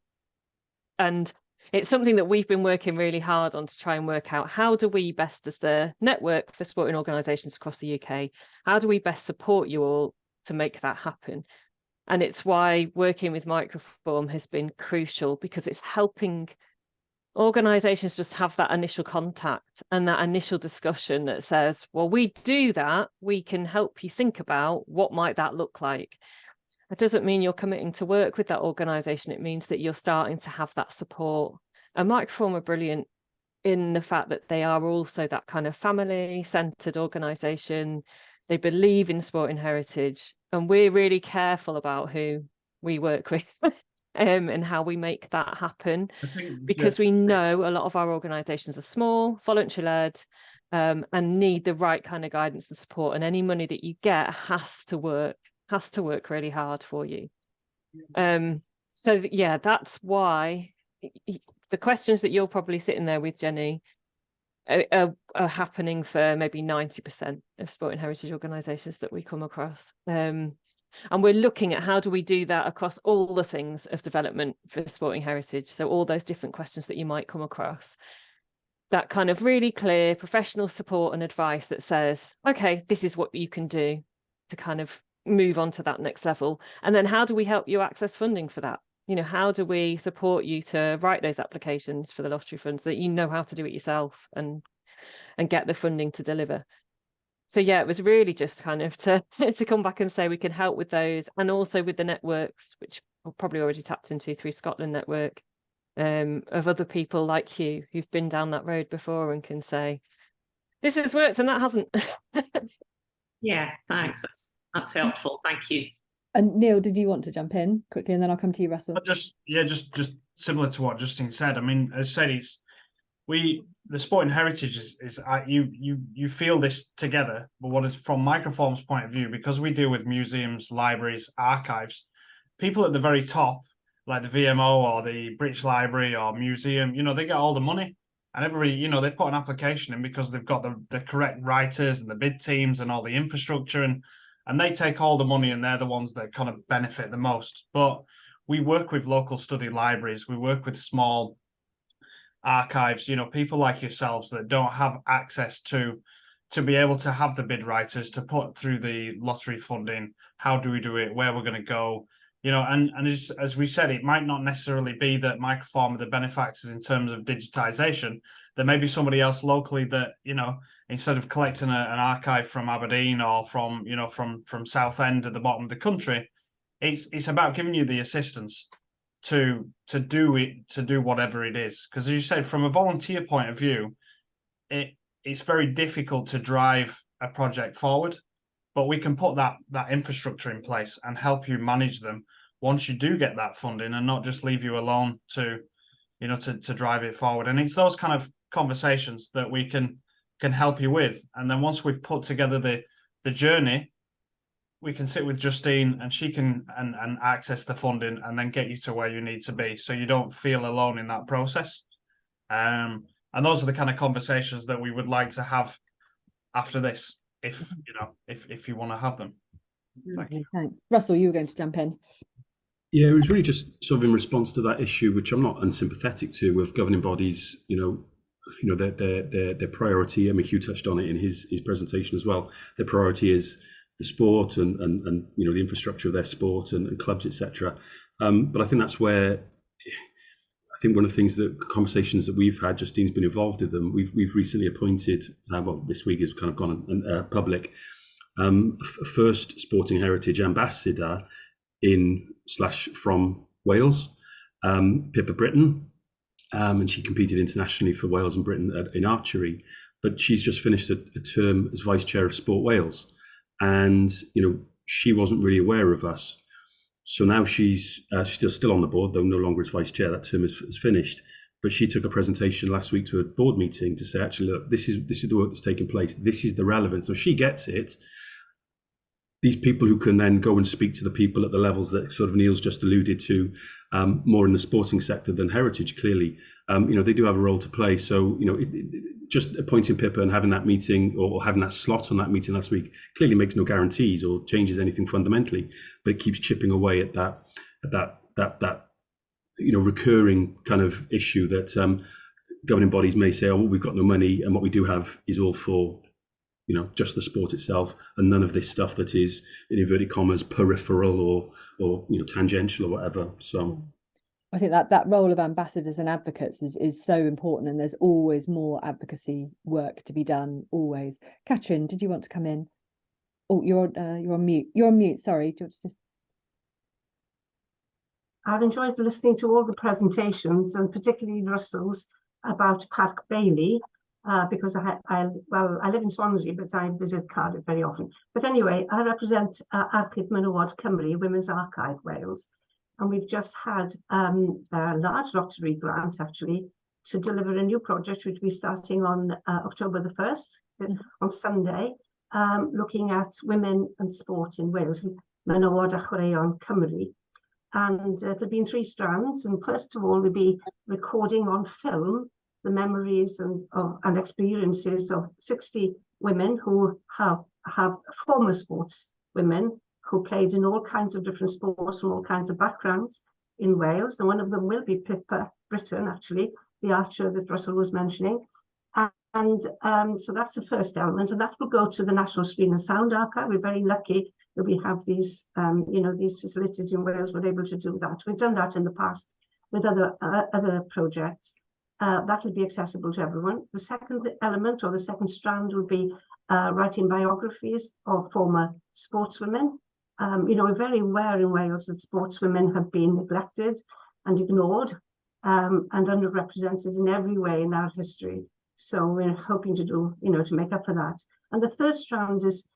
And it's something that we've been working really hard on to try and work out, how do we best, as the network for sporting organisations across the UK, how do we best support you all to make that happen? And it's why working with Microform has been crucial, because it's helping organisations just have that initial contact and that initial discussion that says, well, we do that, we can help you think about what might that look like. It doesn't mean you're committing to work with that organisation. It means that you're starting to have that support. And Microform are brilliant in the fact that they are also that kind of family-centred organisation. They believe in sporting heritage, and we're really careful about who we work with and how we make that happen, because we know a lot of our organisations are small, voluntary-led, and need the right kind of guidance and support. And any money that you get has to work really hard for you. So yeah, that's why the questions that you're probably sitting there with, Jenny, are happening for maybe 90% of sporting heritage organisations that we come across. And we're looking at how do we do that across all the things of development for sporting heritage. So all those different questions that you might come across, that kind of really clear professional support and advice that says, okay, this is what you can do to kind of move on to that next level. And then how do we help you access funding for that? You know, how do we support you to write those applications for the lottery funds, that you know how to do it yourself and get the funding to deliver? So yeah, it was really just kind of to come back and say we can help with those, and also with the networks, which we're probably already tapped into through Scotland Network, of other people like you who've been down that road before and can say, this has worked and that hasn't. Yeah, thanks. That's helpful. Thank you. And Neil, did you want to jump in quickly, and then I'll come to you, Russell? Just similar to what Justine said. I mean, as I said, the sporting heritage is you feel this together. But what is from Microform's point of view, because we deal with museums, libraries, archives, people at the very top, like the VMO or the British Library or museum, you know, they get all the money, and everybody, you know, they put an application in because they've got the correct writers and the bid teams and all the infrastructure, and they take all the money, and they're the ones that kind of benefit the most. But we work with local study libraries, we work with small archives, you know, people like yourselves that don't have access to be able to have the bid writers to put through the lottery funding. How do we do it? Where we're going to go? You know, and as we said, it might not necessarily be that Microform are the benefactors in terms of digitization. There may be somebody else locally that, you know, instead of collecting an archive from Aberdeen or from, you know, from Southend at the bottom of the country, it's about giving you the assistance to do whatever it is. Because as you said, from a volunteer point of view, it's very difficult to drive a project forward, but we can put that infrastructure in place and help you manage them once you do get that funding, and not just leave you alone to drive it forward. And it's those kind of conversations that we can help you with. And then once we've put together the journey, we can sit with Justine, and she can and access the funding and then get you to where you need to be, so you don't feel alone in that process. And those are the kind of conversations that we would like to have after this, if you want to have them. Thanks. Russell, you were going to jump in. Yeah, it was really just sort of in response to that issue, which I'm not unsympathetic to, with governing bodies, their priority. I mean, Hugh touched on it in his presentation as well. Their priority is the sport and the infrastructure of their sport and clubs, etc. But I think that's where I think one of the things that conversations that we've had, Justine's been involved with them. We've recently appointed, this week has kind of gone public, a first sporting heritage ambassador from Wales, Pippa Britton, and she competed internationally for Wales and Britain in archery. But she's just finished a term as vice chair of Sport Wales, and she wasn't really aware of us. So now she's still on the board, though no longer as vice chair. That term is finished. But she took a presentation last week to a board meeting to say, actually, look, this is the work that's taking place. This is the relevance. So she gets it. These people who can then go and speak to the people at the levels that sort of Neil's just alluded to, more in the sporting sector than heritage, clearly, they do have a role to play. So, just appointing Pippa and having that meeting or having that slot on that meeting last week clearly makes no guarantees or changes anything fundamentally, but it keeps chipping away at that recurring kind of issue that governing bodies may say, oh, well, we've got no money, and what we do have is all for just the sport itself, and none of this stuff that is, in inverted commas, peripheral or tangential or whatever. So I think that role of ambassadors and advocates is so important, and there's always more advocacy work to be done, always. Catherine, did you want to come in? Oh, you're on mute. You're on mute, sorry. Do you want to just... I've enjoyed listening to all the presentations, and particularly Russell's about Park Bailey, because I live in Swansea, but I visit Cardiff very often. But anyway, I represent Archive Menywod Cymru, Women's Archive Wales, and we've just had a large lottery grant, actually, to deliver a new project, which will be starting on October the 1st, on Sunday, looking at women and sport in Wales, Menywod a Chwaraeon Cymru. And it'll be in 3 strands. And first of all, we'll be recording on film the memories and experiences of 60 women who have former sports women who played in all kinds of different sports from all kinds of backgrounds in Wales. And one of them will be Pippa Britton, actually, the archer that Russell was mentioning. And so that's the first element, and that will go to the National Screen and Sound Archive. We're very lucky that we have these, these facilities in Wales. We're able to do that. We've done that in the past with other projects. That will be accessible to everyone. The second element, or the second strand, would be writing biographies of former sportswomen. We're very aware in Wales that sportswomen have been neglected and ignored and underrepresented in every way in our history. So we're hoping to do, to make up for that. And the third strand is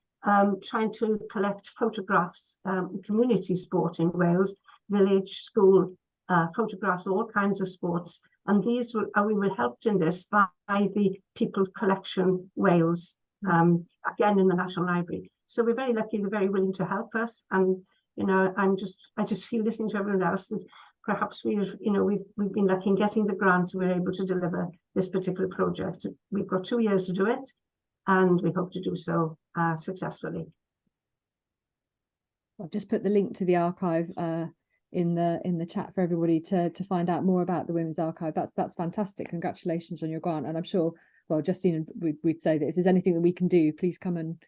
trying to collect photographs, community sport in Wales, village, school, photographs, all kinds of sports. And these we were helped in this by the People's Collection Wales, again in the National Library. So we're very lucky, they're very willing to help us. And, I just feel, listening to everyone else, that perhaps we've been lucky in getting the grant, we're able to deliver this particular project. We've got 2 years to do it, and we hope to do so successfully. I've just put the link to the archive in the chat for everybody to find out more about the Women's Archive. That's fantastic. Congratulations on your grant, and I'm sure, well, Justine, we'd say that if there's anything that we can do, please come and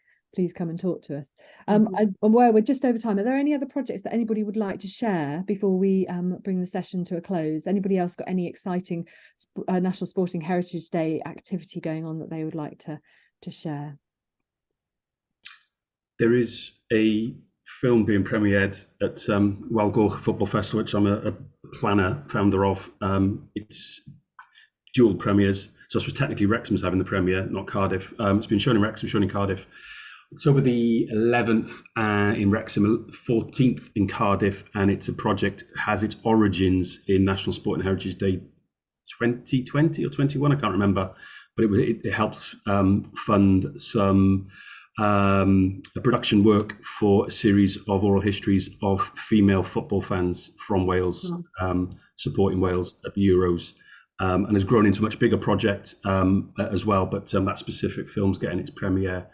talk to us. And where we're just over time, are there any other projects that anybody would like to share before we bring the session to a close? Anybody else got any exciting National Sporting Heritage Day activity going on that they would like to share? There is a film being premiered at Walgorch Football Festival, which I'm a planner, founder of. It's dual premieres, so it's technically Wrexham's having the premiere, not Cardiff. It's been shown in Wrexham, shown in Cardiff. October the 11th in Wrexham, 14th in Cardiff, and it's a project, has its origins in National Sport and Heritage Day 2020 or 21, I can't remember, but it helped fund some production work for a series of oral histories of female football fans from Wales, supporting Wales at the Euros, and has grown into a much bigger project as well. But that specific film's getting its premiere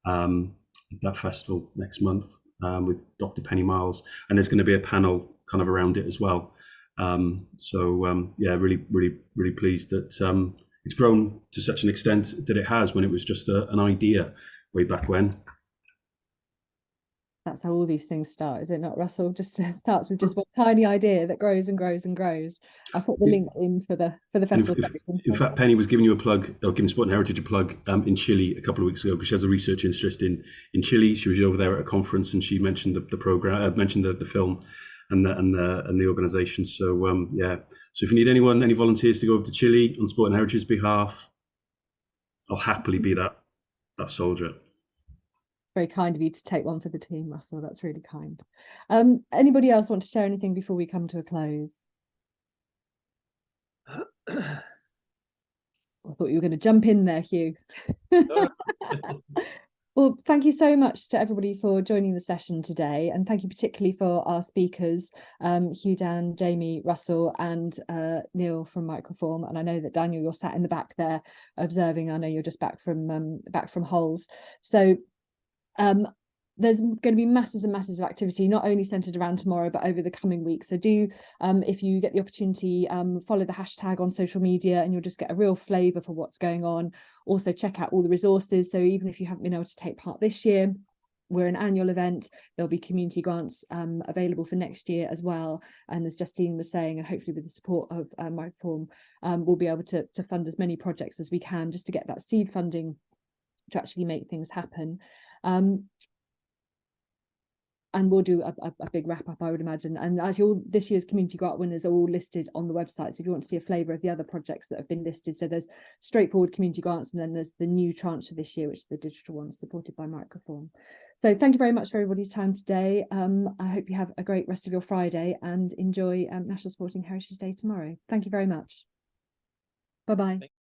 at that festival next month with Dr. Penny Miles, and there's going to be a panel kind of around it as well. Really pleased that it's grown to such an extent that it has, when it was just an idea way back when. That's how all these things start, is it not, Russell? Just starts with just one tiny idea that grows and grows and grows. I put the link in for the festival. In fact, Penny was giving you a plug, or giving Sport and Heritage a plug in Chile a couple of weeks ago, because she has a research interest in Chile. She was over there at a conference, and she mentioned the program, mentioned the film and the organisation. So so if you need any volunteers to go over to Chile on Sport and Heritage's behalf, I'll happily be that soldier. Very kind of you to take one for the team, Russell. That's really kind. Anybody else want to share anything before we come to a close? I thought you were going to jump in there, Hugh. Well, thank you so much to everybody for joining the session today, and thank you particularly for our speakers, Hugh, Dan, Jamie, Russell, and Neil from Microform. And I know that Daniel, you're sat in the back there observing. I know you're just back from Hull's. So there's going to be masses and masses of activity, not only centered around tomorrow, but over the coming weeks. So do, if you get the opportunity, follow the hashtag on social media, and you'll just get a real flavour for what's going on. Also check out all the resources. So even if you haven't been able to take part this year, we're an annual event. There'll be community grants available for next year as well. And as Justine was saying, and hopefully with the support of Microform, we'll be able to fund as many projects as we can just to get that seed funding to actually make things happen. And we'll do a big wrap up, I would imagine. And actually all this year's community grant winners are all listed on the website. So if you want to see a flavour of the other projects that have been listed, so there's straightforward community grants, and then there's the new tranche for this year, which is the digital one supported by Microform. So thank you very much for everybody's time today. I hope you have a great rest of your Friday and enjoy National Sporting Heritage Day tomorrow. Thank you very much. Bye-bye.